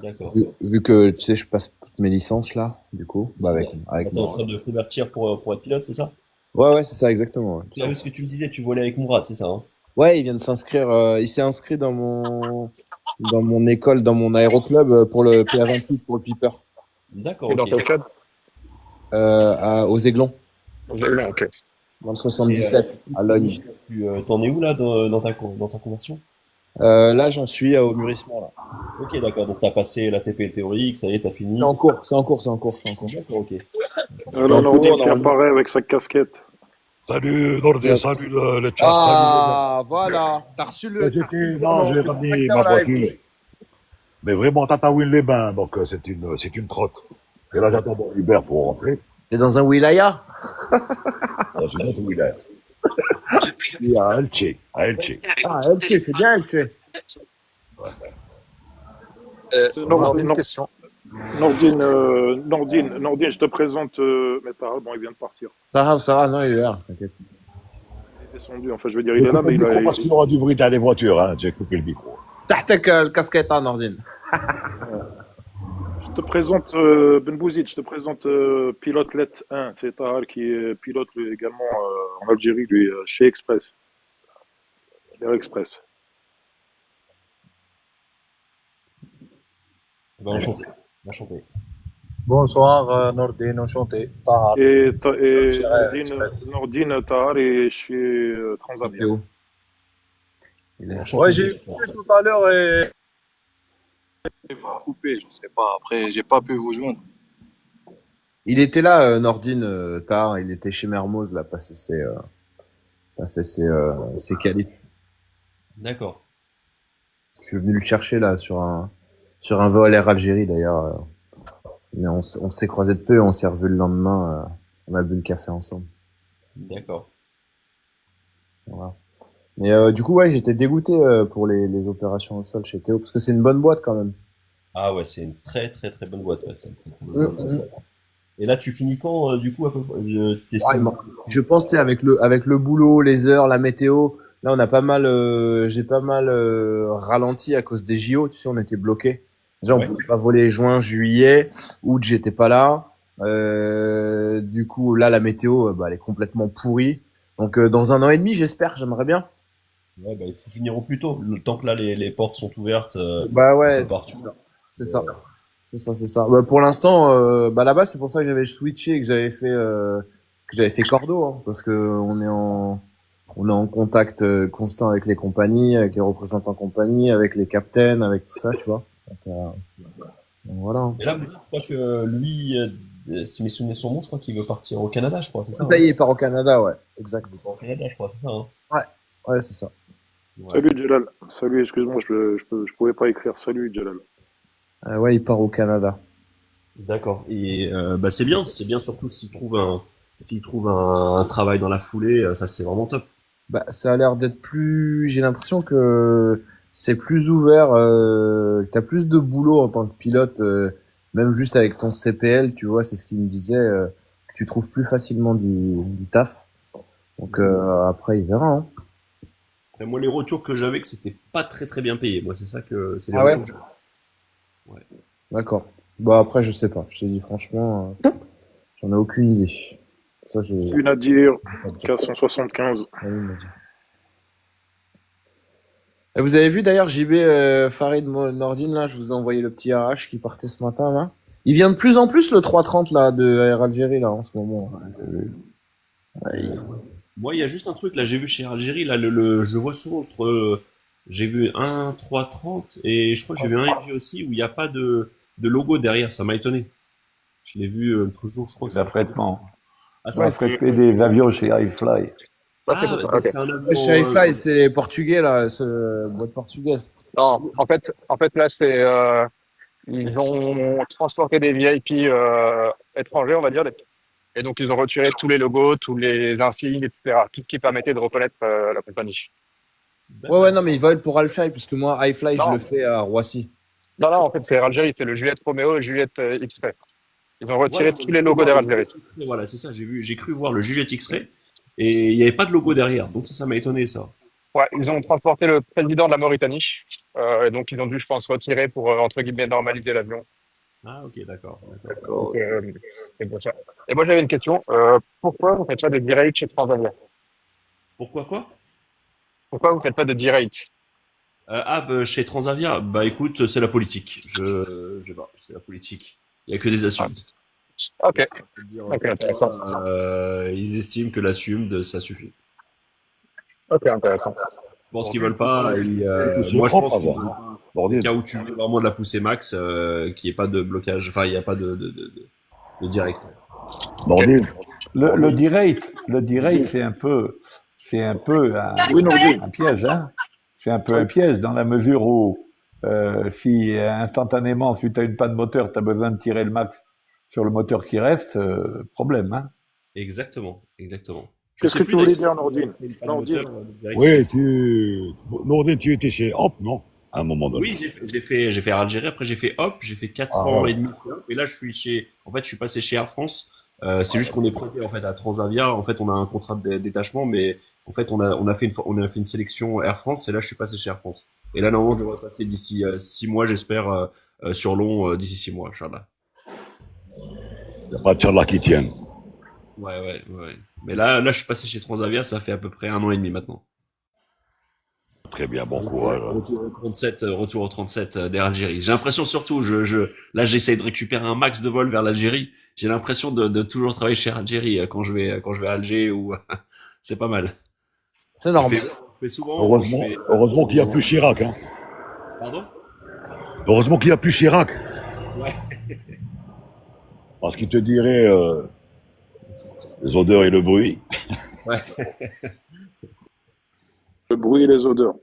D'accord. Vu que tu sais je passe toutes mes licences là du coup bah Là, avec t'es en moi. train de convertir pour être pilote, c'est ça? Ouais c'est ça exactement. Ouais. Ah oui, ce que tu me disais, tu volais avec Mourad, c'est ça, hein? Ouais, il vient de s'inscrire. Il s'est inscrit dans mon école, dans mon aéroclub pour le PA28, pour le Piper, D'accord, Et dans ok. quel club? aux Aiglons, Non, ok. dans le Et 77, à Logne. t'en es où là dans ta conversion? Là, j'en suis au mûrissement, là. Ok, d'accord. Donc t'as passé la TP théorique, ça y est, t'as C'est fini. en cours, c'est en cours, c'est en cours, c'est en cours. D'accord, ok. C'est Alors en Nordine cours, qui normalement. apparaît avec sa casquette. Salut Nordin, Yes. salut le chat, salut les gars. Ah, voilà. T'as reçu t'as reçu le Non, virement, j'ai c'est pour ça que ramené t'es en ma live. voiture. Mais vraiment, Tataouine-les-Bains, donc c'est une trotte. Et là, j'attends mon Uber pour rentrer. T'es dans un wilaya? Dans une autre wilaya. Et à Elche, à Elche. Ah, LT, c'est bien LT. Nord- Nordine, Nord- question. Nordine, je te présente. Mais Tahar, bon, il vient de partir. Ça va, non, il est là, t'inquiète. Il est descendu, enfin, je veux dire, il J'ai est là, coupé mais le micro parce qu'il y aura du bruit dans les voitures, hein. J'ai coupé le micro. تحتك الكاسكيت نوردين. Je te présente Ben Bouzid, je te présente pilote LET 1. C'est Tahar qui est pilote lui, également en Algérie, lui, chez Express, Air Express. Ben, enchanté. Enchanté. Bonsoir Nordine, enchanté. Tahar, Et Cher Express. Nordine Tahar est chez Transavia. Théo. Il est... Ouais, Enchanté. j'ai écouté tout à l'heure et Il m'a coupé, je sais pas. Après, j'ai pas pu vous joindre. il était là, Nordine, tard. Il était chez Mermoz, là, passer ses qualifs. D'accord. Je suis venu le chercher, là, sur un vol Air Algérie, d'ailleurs. Mais on s'est croisés de peu, on s'est revus le lendemain. On a bu le café ensemble. D'accord. Voilà. Mais du coup, ouais, j'étais dégoûté pour les opérations au sol chez Théo, parce que c'est une bonne boîte quand même. Ah ouais, c'est une très très très bonne boîte. Ouais, c'est une très, très bonne boîte. Et là, tu finis quand, du coup, à peu près Je pense, tu sais, avec le boulot, les heures, la météo, là, on a pas mal, j'ai pas mal ralenti à cause des JO, tu sais, on était bloqués. Déjà, on Ouais. pouvait pas voler juin, juillet, août, j'étais pas là. Du coup, là, la météo, bah, elle est complètement pourrie. Donc, dans 1 an et demi, j'aimerais bien. Ouais, bah, il faut finir au plus tôt. Le temps que là, les portes sont ouvertes Bah un ouais, peu partout. c'est ça. C'est ça. Bah, pour l'instant, bah là-bas, c'est pour ça que j'avais switché et que j'avais fait cordeau, hein, parce que on est en contact constant avec les compagnies, avec les représentants compagnie, avec les captains, avec tout ça, tu vois. Donc voilà. Et là, je crois que lui, si mes souvenirs sont bons, je crois qu'il veut partir au Canada, je crois, c'est ça, Ça y est, hein? il part au Canada, ouais, Il exact. veut pas au Canada, je crois, c'est ça, hein? Ouais, c'est ça. Ouais. Salut Jalal. Salut, excuse-moi, je pouvais pas écrire. Salut Jalal. Ouais, il part au Canada. D'accord. Et bah, c'est bien surtout s'il trouve un travail dans la foulée, ça c'est vraiment top. Bah, ça a l'air d'être plus. J'ai l'impression que c'est plus ouvert. T'as plus de boulot en tant que pilote, même juste avec ton CPL, tu vois. C'est ce qu'il me disait, que tu trouves plus facilement du taf. Donc après, il verra. Hein. Après, moi, les retours que j'avais, que c'était pas très très bien payé. Moi, c'est ça que c'est les Ah ouais? retours que j'ai. Ouais. D'accord. Bah après, je sais pas. Je te dis franchement, j'en ai aucune idée. Ça, j'ai Salut Nadir, pas de dire. K175. Ah oui, il m'a dit. Et vous avez vu d'ailleurs JB Farid Nordine, là, je vous ai envoyé le petit RH qui partait ce matin là. Il vient de plus en plus le 330 là de Air Algérie là en ce moment. Ouais, Moi, il y a juste un truc là, j'ai vu chez Algérie là, je vois souvent j'ai vu un 330 et je crois que j'ai vu un FG aussi où il n'y a pas de logo derrière. Ça m'a étonné. Je l'ai vu l'autre jour, je crois que c'est. L'affrètement. Ah, On va affréter des avions chez iFly. C'est Ah, pour ça, donc ok. c'est un chez avion. iFly, c'est les Portugais là, boîte portugaise. Non, en fait, là, ils ont transporté des VIP étrangers, on va dire, et donc ils ont retiré tous les logos, tous les insignes, etc. Tout ce qui permettait de reconnaître la compagnie. Ouais, non, mais ils veulent pour iFly, parce que moi, iFly, je Non, le fais à Roissy. non, en fait, c'est Air Algérie, c'est le Juliette Romeo et le Juliette X-Ray. Ils ont retiré Voilà, tous les logos d'Air Algérie. voilà, c'est ça. J'ai cru voir le Juliette X-Ray et il n'y avait pas de logo derrière. Donc ça m'a étonné ça. Ouais, ils ont transporté le président de la Mauritanie, et donc ils ont dû, je pense, retirer pour, entre guillemets, normaliser l'avion. Ah ok, d'accord. Donc, c'est pour ça. Et moi, j'avais une question. Pourquoi vous faites pas des directs chez Transavia? Pourquoi quoi? Pourquoi vous faites pas de D-rate? Chez Transavia, bah écoute, c'est la politique. Je sais pas, c'est la politique. Il y a que des Ah, assumptes. ok, Faut te dire ok, comme intéressant. ça, ils estiment que l'assume, ça suffit. Ok, intéressant. Je pense qu'ils Nordine, veulent pas. c'est Moi, je propre pense à qu'ils voir. veulent Hein. pas. Au Nordine. cas où tu veux vraiment de la poussée max, qu'il n'y ait pas de blocage, enfin, il n'y a pas de direct. Ok. Nordine. Le Nordine. D-rate, c'est un peu Oui, Nordine. un piège, hein. C'est un peu un Oui. piège dans la mesure où si instantanément, suite à une panne moteur, tu as besoin de tirer le max sur le moteur qui reste, problème, hein. Exactement, exactement. Je Qu'est-ce sais que plus tu voulais d'ailleurs dire, si on a Nordine? fait une panne Nordine. moteur direct. Oui, Nordine, tu étais chez Hop, non? À un moment donné. Oui, j'ai fait Algérie, après j'ai fait Hop, j'ai fait 4 Ah, ans et voilà. demi chez Hop, et là en fait, je suis passé chez Air France. C'est juste qu'on est prêté en fait à Transavia. En fait, on a un contrat de détachement, mais en fait, on a fait une sélection Air France, et là, je suis passé chez Air France. Et là, normalement, je devrais passer d'ici 6 mois, j'espère, sur long, d'ici 6 mois, Inch'Allah. Il n'y a pas de là qui tienne. Ouais. Mais là, je suis passé chez Transavia, ça fait à peu près 1 an et demi maintenant. Très bien, bon courage. Retour au 37, retour au 37 d'Air Algérie. J'ai l'impression surtout, là, j'essaye de récupérer un max de vol vers l'Algérie. J'ai l'impression de toujours travailler chez Algérie quand je vais à Alger ou c'est pas mal. C'est Je normal. fais, je fais souvent, je fais, Heureusement qu'il n'y a plus Chirac. Hein. pardon? Heureusement qu'il n'y a plus Chirac. Ouais. Parce qu'il te dirait les odeurs et le bruit. Ouais. Le bruit et les odeurs.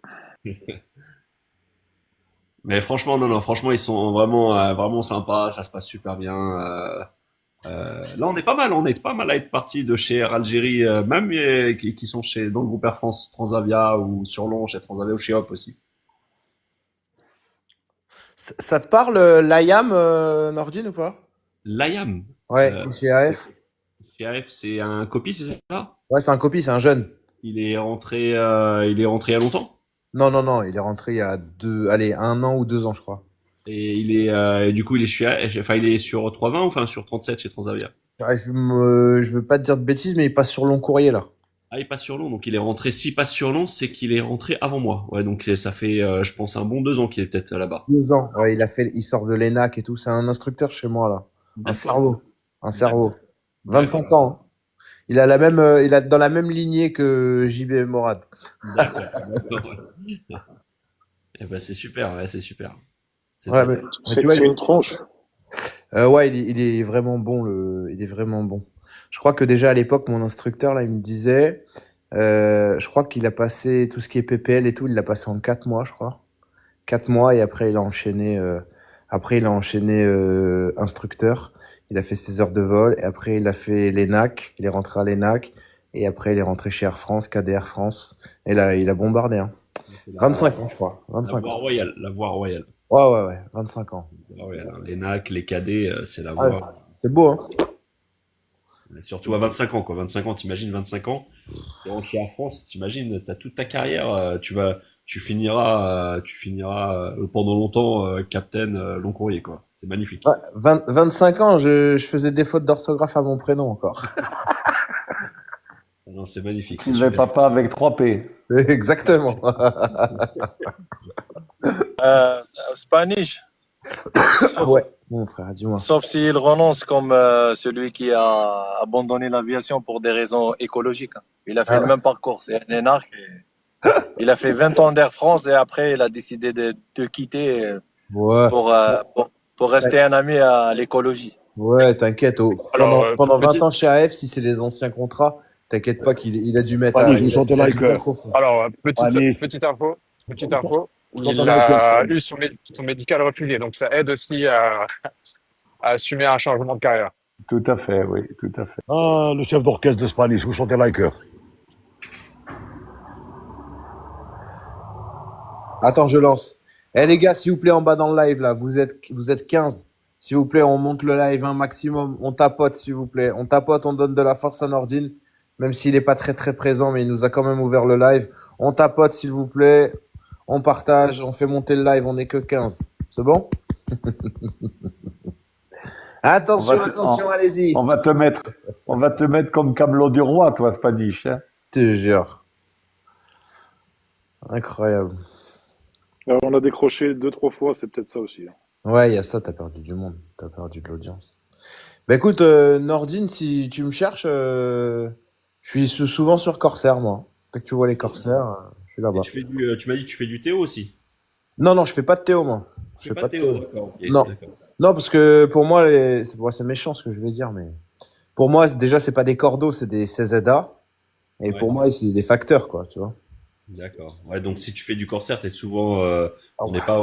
Mais franchement, non, franchement, ils sont vraiment sympas, ça se passe super bien. Là, on est pas mal à être parti de chez Air Algérie, même qui sont dans le groupe Air France, Transavia ou sur Long, chez Transavia ou chez Hop aussi. Ça te parle, l'IAM, Nordine, ou pas? L'IAM, Ouais, euh, qui est chez AF. chez AF, c'est un copie, c'est ça? Ouais, c'est un copie, c'est un jeune. Il est rentré il y a longtemps Non, il est rentré il y a allez, 1 an ou 2 ans, je crois. et et du coup, il est sur 320 ou enfin sur 37 chez Transavia. Ah, je veux pas te dire de bêtises, mais il passe sur long courrier, là. Ah, il passe sur Long, donc il est rentré. S'il passe sur Long, c'est qu'il est rentré avant moi. Ouais, donc ça fait, je pense, un bon 2 ans qu'il est peut-être là-bas. 2 ans. Ouais, il sort de l'ENAC et tout. C'est un instructeur chez moi, là. Un D'accord, cerveau. Un cerveau. d'accord, 25 d'accord, ans. Hein. Il a dans la même lignée que JB Morad. d'accord. Eh ben, c'est super, ouais, c'est super. C'est Ouais, top. mais tu vois, C'est une tranche. ouais, il est vraiment bon, il est vraiment bon. Je crois que déjà à l'époque, mon instructeur, là, il me disait, je crois qu'il a passé tout ce qui est PPL et tout, il l'a passé en 4 mois, je crois. 4 mois, et après il a enchaîné instructeur. Il a fait ses heures de vol, et après il a fait l'ENAC, il est rentré à l'ENAC, et après il est rentré chez Air France, KDR France, et là, il a bombardé, hein. C'est 25 ans, je crois. la 25 voie ans. royale, la voie royale. Ouais, 25 ans. La voie royale, hein. Les NAC, les cadets, c'est la Ouais, voie. c'est beau, hein. Surtout à 25 ans, quoi. 25 ans, t'imagines 25 ans. Tu rentres chez Air France, t'imagines, t'as toute ta carrière, tu finiras pendant longtemps, captain, long courrier, quoi. C'est magnifique. Ouais, 25 ans, je faisais des fautes d'orthographe à mon prénom encore. Non, c'est magnifique, c'est Tu ne super. papa avec 3 P. Exactement. Spanish. Ouais, mon frère, dis-moi. Sauf s'il renonce comme celui qui a abandonné l'aviation pour des raisons écologiques. Hein. Il a fait Ah le ouais. même parcours, c'est un énarque. Il a fait 20 ans d'Air France et après il a décidé de quitter Ouais, pour rester un ami à l'écologie. ouais, t'inquiète. Alors, Pendant 20 petit, ans chez AF, si c'est les anciens contrats, t'inquiète pas qu'il a dû mettre Spanish, vous il a sentez du liker. bac au fond. alors, Spanish. petite info, Vous il sentez liker, a Spanish. eu son médical refusé, donc ça aide aussi à assumer un changement de carrière. Tout à fait, oui, tout à fait. Ah, le chef d'orchestre de Spanish, vous sentez liker. Attends, je lance. Eh les gars, s'il vous plaît, en bas dans le live, là, vous êtes 15. S'il vous plaît, on monte le live un maximum. On tapote, s'il vous plaît. On tapote, on donne de la force à Nordine, même s'il n'est pas très très présent, mais il nous a quand même ouvert le live. On tapote, s'il vous plaît. On partage, on fait monter le live, on n'est que 15. C'est bon? Attention, allez-y. On va te mettre comme camelot du roi, toi, Spanish. Hein. Je te jure. Incroyable. Alors, on a décroché deux, trois fois, c'est peut-être ça aussi, hein. Ouais, il y a ça, t'as perdu du monde, t'as perdu de l'audience. Bah écoute, Nordine, si tu me cherches, je suis souvent sur Corsair, moi. Dès que tu vois les Corsair, je suis Et là-bas. tu fais tu m'as dit que tu fais du Théo aussi. Non, non, je fais pas de Théo, moi. Je Tu fais fais pas pas de de Théo, Théo. d'accord, ok, Non. d'accord. Non, parce que pour moi, c'est méchant ce que je vais dire, mais pour moi, déjà, c'est pas des cordeaux, c'est des CZA. Et Ouais, pour moi, c'est des facteurs, quoi, tu vois. d'accord. Ouais, donc si tu fais du Corsair, t'es souvent, Ah on ouais. n'est pas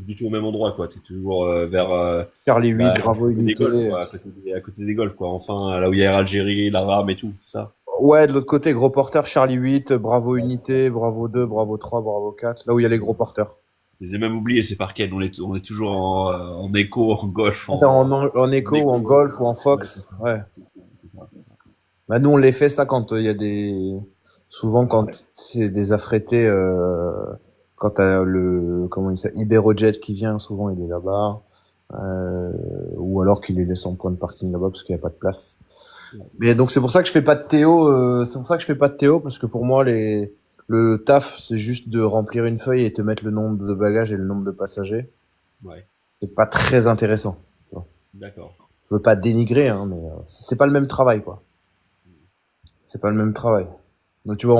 du tout au même endroit, quoi. T'es toujours vers, Charlie 8, bah, à Bravo côté des golfs, Unité. quoi, à côté des golfs, quoi. Enfin, là où il y a Air Algérie, la RAM et tout, c'est ça? Ouais, de l'autre côté, gros porteur, Charlie 8, Bravo Unité, Bravo 2, Bravo 3, Bravo 4. Là où il y a les gros porteurs. Je les ai même oubliés, c'est par quel. On est toujours en écho, en golf, En en écho ou en écho. golf ou en Ouais, fox. Ouais. Bah, nous, on les fait ça quand il y a des. Souvent, quand c'est des affrétés, quand t'as comment il s'appelle, Iberojet qui vient, souvent il est là-bas. Euh, ou alors qu'il les laisse en point de parking là-bas parce qu'il n'y a pas de place. Mais donc, c'est pour ça que je fais pas de Théo, c'est pour ça que je fais pas de Théo parce que pour moi, le taf, c'est juste de remplir une feuille et te mettre le nombre de bagages et le nombre de passagers. ouais, C'est pas très intéressant. Tu vois. d'accord. Je veux pas dénigrer, hein, mais c'est pas le même travail, quoi. C'est pas le même travail. Donc tu vois,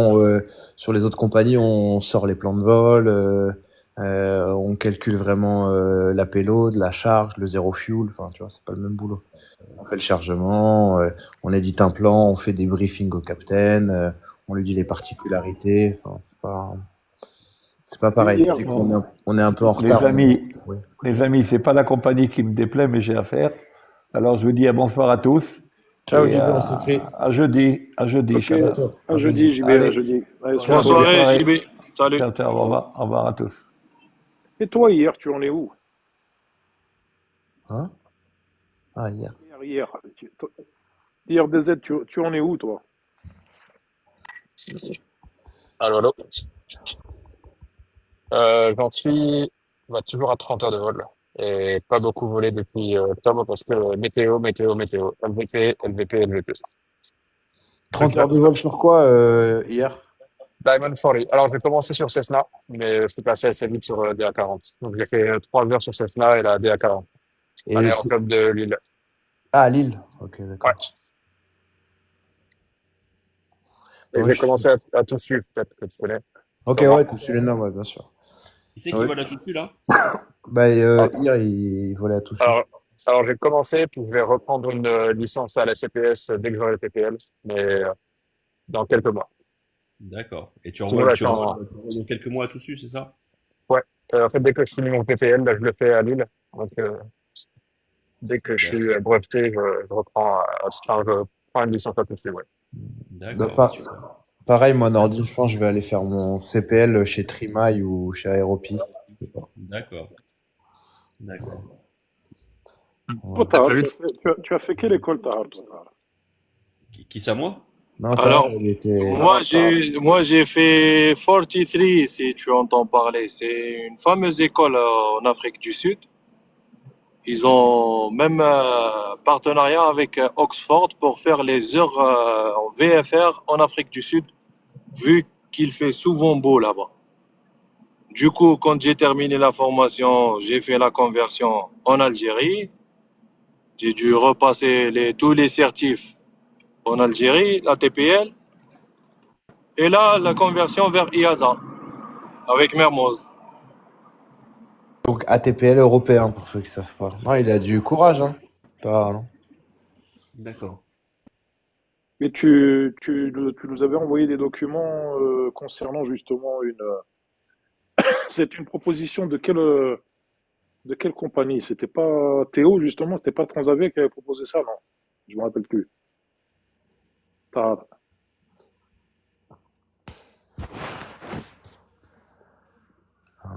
sur les autres compagnies, on sort les plans de vol, on calcule vraiment la payload, la charge, le zéro fuel. Enfin, tu vois, c'est pas le même boulot. On fait le chargement, on édite un plan, on fait des briefings au capitaine, on lui dit les particularités. Enfin, c'est pas pareil. Hier, Dès Bon, on est un peu en les retard. amis, Oui. les amis, c'est pas la compagnie qui me déplaît, mais j'ai affaire. Alors je vous dis à bonsoir à tous Ciao et JB, on s'écrit. à jeudi, ok, Inch'Allah. à À jeudi. jeudi, JB, à Allez, jeudi. Allez, sois Bonne Ciao, bonne JB. soirée, soirée. JB. Salut. Ciao, ciao, ciao. au revoir à tous. Et toi, hier, tu en es où? Hein? Ah, hier. Hier, hier, DZ, tu en es où, toi? Allô, allô. J'en suis toujours à 30 heures de vol et pas beaucoup volé depuis octobre parce que météo, LVP, LVP, LVP. 30 Donc, heures de vol sur quoi hier? Diamond 40. Alors, j'ai commencé sur Cessna, mais je suis passé assez vite sur DA40. Donc, j'ai fait 3 heures sur Cessna et la DA40, un Et aéroclub de Lille. Ah, Lille. Ok, Ouais. d'accord. Et Moi, j'ai commencé à tout suivre, peut-être que tu connais, Ok, sûrement. ouais, tout sur les noms, ouais, bien sûr. Qui c'est Ah qui ouais. va là tout de suite, là? Bah, Alors, hier, il volait à Toussus. alors, alors, j'ai commencé, puis je vais reprendre une licence à la CPS dès que j'aurai le PPL, mais dans quelques mois. D'accord. Et Sinon, là, je tu suis revoles en... dans quelques mois tout dessus, c'est ça? Ouais. En fait, dès que je finis mon PPL, là, je le fais à Lille. Donc, dès que je D'ac- suis breveté, je reprends, enfin, je prends une licence à tout de suite, ouais. Bah, D'accord, bah super. pareil, moi, Nordine, je pense que je vais aller faire mon CPL chez Trimaille ou chez Aéropi. Je sais pas. D'accord, d'accord. Toi, Voilà. À très vite. tu as fait quelle école, Tahar, toi, Tahar? Qui ça, moi? Non, Tahar, Alors, il était. Tahar, Tahar. moi, j'ai fait 43, si tu entends parler. C'est une fameuse école en Afrique du Sud. Ils ont même partenariat avec Oxford pour faire les heures en VFR en Afrique du Sud, vu qu'il fait souvent beau là-bas. Du coup, quand j'ai terminé la formation, j'ai fait la conversion en Algérie. J'ai dû repasser tous les certifs en Algérie, la TPL, et là, la conversion vers IASA avec Mermoz. Donc ATPL européen, pour ceux qui savent pas. Non, il a du courage, hein. Tahar, non. D'accord. Mais tu nous avais envoyé des documents concernant justement c'est une proposition de quelle compagnie? C'était pas Théo, justement, c'était pas Transavia qui avait proposé ça, non? Je me rappelle plus. Tahar.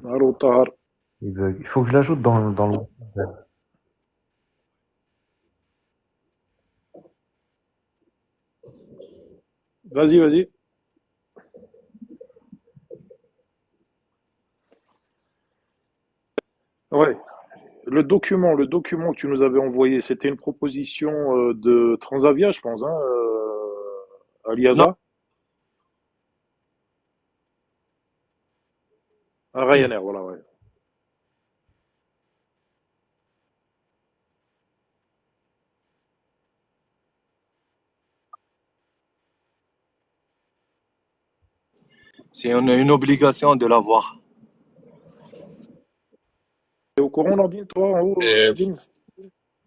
Allô, Tahar. Il bug. Il faut que je l'ajoute dans le. Vas-y, vas-y. Ouais. Le document que tu nous avais envoyé, c'était une proposition de Transavia, je pense, hein, à Non, l'IASA. Un Ryanair, voilà, ouais. C'est une obligation de l'avoir. T'es au courant, Nordine, toi, en haut, Et, Nordine?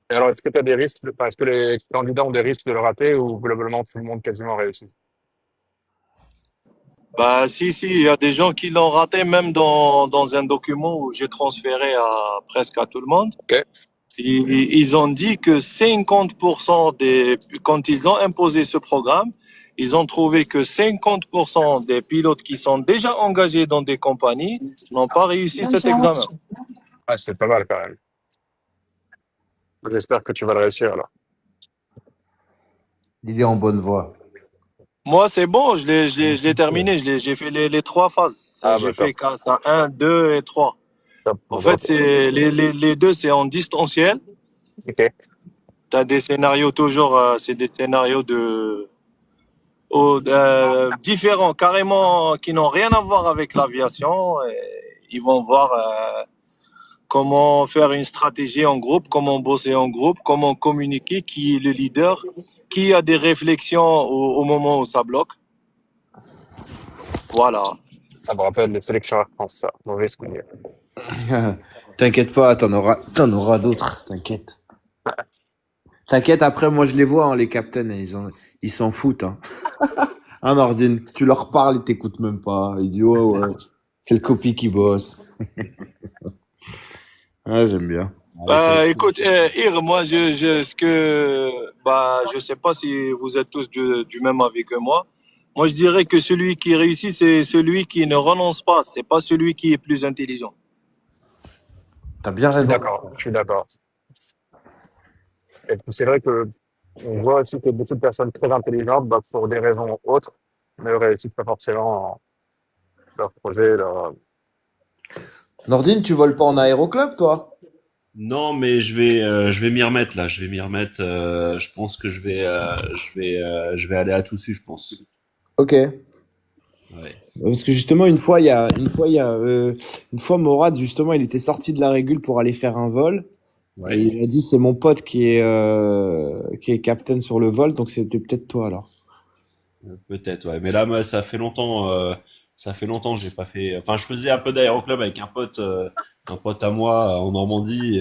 et alors, est-ce que tu as des risques, enfin, est-ce que les candidats ont des risques de le rater ou globalement tout le monde quasiment réussit? Bah, si, il y a des gens qui l'ont raté, même dans un document où j'ai transféré à presque à tout le monde. Ok. Ils ont dit que 50% quand ils ont imposé ce programme, ils ont trouvé que 50% des pilotes qui sont déjà engagés dans des compagnies n'ont pas réussi cet examen. Ah, c'est pas mal quand même. J'espère que tu vas le réussir alors. Il est en bonne voie. Moi, c'est bon, je l'ai terminé, j'ai fait les trois phases. Ah, J'ai bah fait top, classe 1, 2 et 3. top. En Bon, fait, bravo. c'est les deux, c'est en distanciel. Ok. Tu as des scénarios toujours, c'est des scénarios différents, carrément, qui n'ont rien à voir avec l'aviation. Et ils vont voir comment faire une stratégie en groupe, comment bosser en groupe, comment communiquer, qui est le leader, qui a des réflexions au moment où ça bloque. Voilà. Ça me rappelle les sélections Air France, ça. Mauvais souvenir. T'inquiète pas, t'en auras d'autres, t'inquiète. T'inquiète, après, moi, je les vois, hein, les captains, ils s'en foutent, hein. Hein, Nordine, tu leur parles, ils t'écoutent même pas. Ils disent, ouais, ouais, c'est le copie qui bosse. Ah, j'aime bien. Ouais, c'est- Écoute, Ir, moi, je sais pas si vous êtes tous du même avis que moi. Moi, je dirais que celui qui réussit, c'est celui qui ne renonce pas. C'est pas celui qui est plus intelligent. T'as bien Je suis raison. d'accord, je suis d'accord. Et puis c'est vrai que on voit aussi que beaucoup de personnes très intelligentes, bah, pour des raisons autres, ne réussissent pas forcément leur projet, leur... Nordine, tu voles pas en aéroclub, toi? Non, mais je vais m'y remettre là. Je vais m'y remettre. Je pense que je vais aller à Toussus, je pense. Ok. Ouais. Parce que justement, une fois, Morad, justement, il était sorti de la régule pour aller faire un vol. Et Ouais. il a dit, c'est mon pote qui est capitaine sur le vol, donc c'était peut-être toi, alors. Peut-être, ouais. Mais là, moi, ça fait longtemps que j'ai pas fait. Enfin, je faisais un peu d'aéroclub avec un pote à moi en Normandie.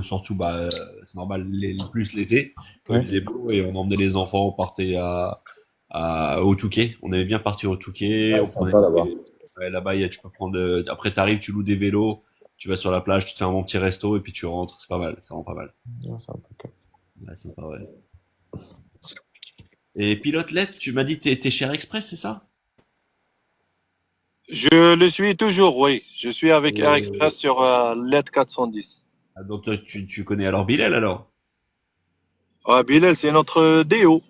Surtout, bah, c'est normal, plus l'été quand il Ouais. faisait beau et on emmenait les enfants, on partait au Touquet. On aimait bien partir au Touquet. Ouais, On prenait, sympa là-bas. ouais, là-bas, tu peux prendre. Après, t'arrives, tu loues des vélos, tu vas sur la plage, tu te fais un bon petit resto et puis tu rentres. C'est pas mal, c'est vraiment pas mal. Ouais, c'est impeccable. Ouais, sympa, ouais. Et pilote LED, tu m'as dit t'es chez Air Express, c'est ça? Je le suis toujours, oui. Je suis avec Air Et Express sur LED 410. donc toi, tu connais alors Bilal alors? Ouais, Bilal, c'est notre DO.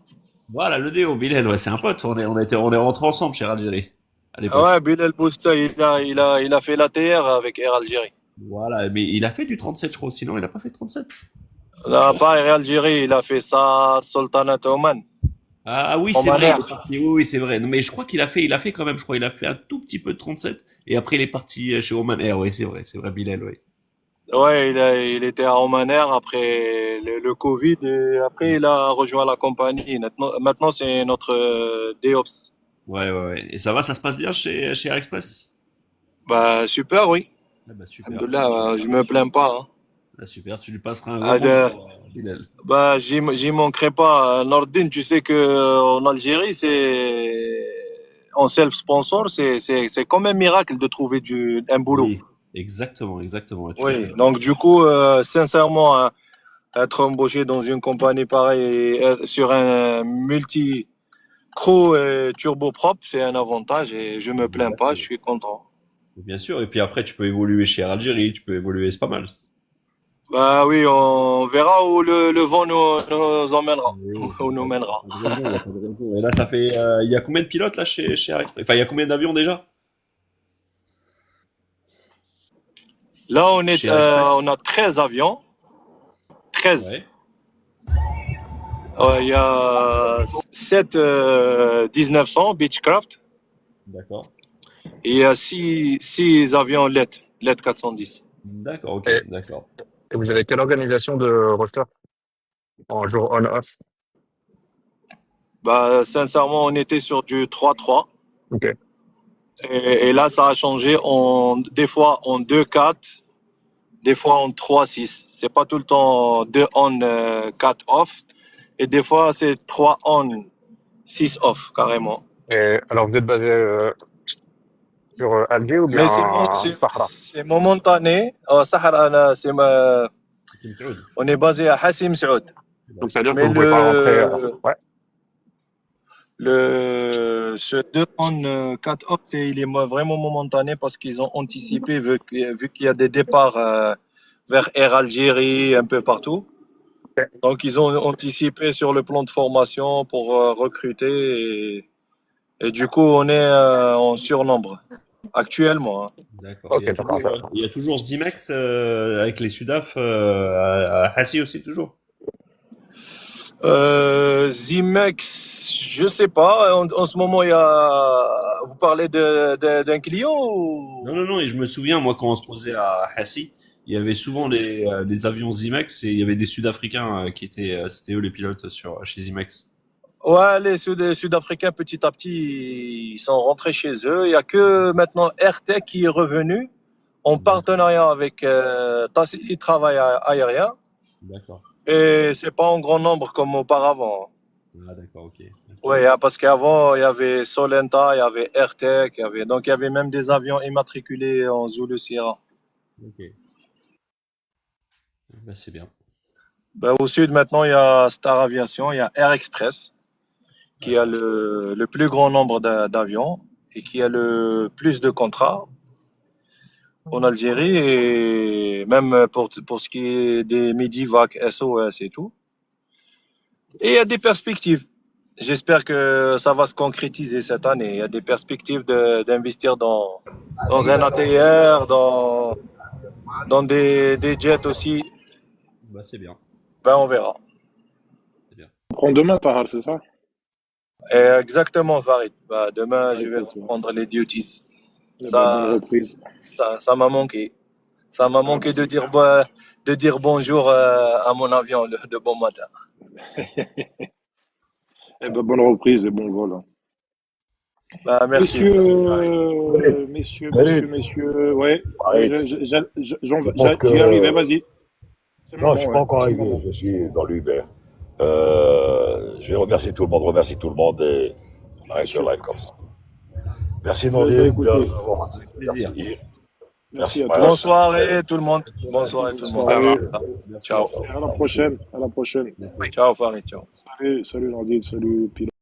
Voilà, le Déo, Bilal, ouais, c'est un pote. On est rentrés ensemble chez Algérie à Ouais, l'époque. Bilal Bousta, il a fait l'ATR avec Air Algérie. Voilà, mais il a fait du 37, je crois. Sinon, il a pas fait 37. Non, pas Air Algérie, il a fait ça Sultanat Oman. Ah oui, c'est Oman vrai, il est Air. parti. Oui, oui, c'est vrai. Non, mais je crois il a fait quand même. Je crois il a fait un tout petit peu de 37 et après il est parti chez Oman Air. Oui, c'est vrai, Bilal, oui. Ouais, il était à Oman Air après le Covid et après il a rejoint la compagnie. Maintenant c'est notre DOPS. Ouais, ouais, ouais. Et ça va, ça se passe bien chez Air Express? Bah, super, oui. Ah bah super, super. Alhamdoulilah, je me plains pas, hein. Ah, super, tu lui passeras un grand Ah, bonjour, Bilal. bah, j'y manquerai pas. Nordine, tu sais que en Algérie, c'est en self-sponsor, c'est comme un miracle de trouver un boulot. Oui, exactement, exactement, ouais, tout à Oui, fait. donc du coup, sincèrement, hein, être embauché dans une compagnie pareille et sur un multi-crew et turboprop, c'est un avantage et je me plains pas, je Exactement. suis content. Bien sûr, et puis après, tu peux évoluer chez Air Algérie, tu peux évoluer, c'est pas mal. Bah oui, on verra où le vent nous emmènera, Oui, où nous y a mènera. pas de raison, y a pas de raison. Et là, ça fait, il y a combien de pilotes là chez Air Express? Enfin, il y a combien d'avions déjà Là, chez Air on Express? a 13 avions, 13. Ouais, Il y a 7 1900 Beechcraft. d'accord. Et il y a six avions LED 410. D'accord, ok, Et, d'accord. et vous avez quelle organisation de roster en jour on-off? Bah, sincèrement, on était sur du 3-3. Ok. Et là, ça a changé des fois en 2-4, des fois en 3-6. C'est pas tout le temps 2 on, 4 off. Et des fois, c'est 3 on, 6 off, carrément. Et alors, vous êtes basé sur Alger ou Mais bien Sahara? c'est momentané. Sahara, là, on est basé à Hassim Saoud. Donc, ça veut dire que Mais vous pouvez pas rentrer. Ouais. ce 2 on, 4 off, il est vraiment momentané parce qu'ils ont anticipé, vu qu'il y a des départs vers Air Algérie, un peu partout. Ok. Donc, ils ont anticipé sur le plan de formation pour recruter. Et du coup, on est en surnombre actuellement. Hein. D'accord. Ok, d'accord. Il y a toujours Zimex avec les Sudaf à Hassi aussi, toujours. Zimex, je sais pas. En ce moment, il y a. Vous parlez d'un client ou... Non, et je me souviens, moi, quand on se posait à Hassi, il y avait souvent des avions Zimex et il y avait des Sud-Africains qui étaient, c'était eux les pilotes chez Zimex. Ouais, les Sud-Africains, petit à petit, ils sont rentrés chez eux. Il n'y a que maintenant RT qui est revenu en partenariat avec Tassili Travail Aérien. D'accord. Et c'est pas en grand nombre comme auparavant. Ah, d'accord, ok. Oui, parce qu'avant, il y avait Solenta, il y avait AirTech, donc il y avait même des avions immatriculés en Zulu Sierra. Ok. Ben, c'est bien. Ben, au sud, maintenant, il y a Star Aviation, il y a Air Express, qui a le plus grand nombre d'avions et qui a le plus de contrats en Algérie, et même pour ce qui est des Medivac, SOS et tout. Et il y a des perspectives. J'espère que ça va se concrétiser cette année. Il y a des perspectives d'investir dans un ATR, dans des jets aussi. Bah, c'est bien. Ben, on verra. On prend demain, Tahar, c'est ça? Et exactement, Farid. Ben, demain, je vais Écoute, ouais. reprendre les duties. Eh ben, bonne reprise. Ça m'a manqué. Ça m'a manqué de dire bonjour à mon avion de bon matin. Eh ben, bonne reprise et bon vol. Hein. Ben, merci. Messieurs, ouais, Allez, j'y arrive, vas-y. C'est le non, moment, je suis ouais, pas encore c'est le arrivé, moment. je suis dans l'Uber. Je vais remercier tout le monde, remercie tout le monde et on arrête le live comme ça. Merci Ben, Nordine écoutez, d'avoir participé. Merci. merci à Voilà. tous. Bonne soirée tout le monde. Bonne soirée tout le monde. Salut. Ciao. À la prochaine. À la prochaine. Ciao, Farid. Ciao. Salut Nordine, salut Pilote.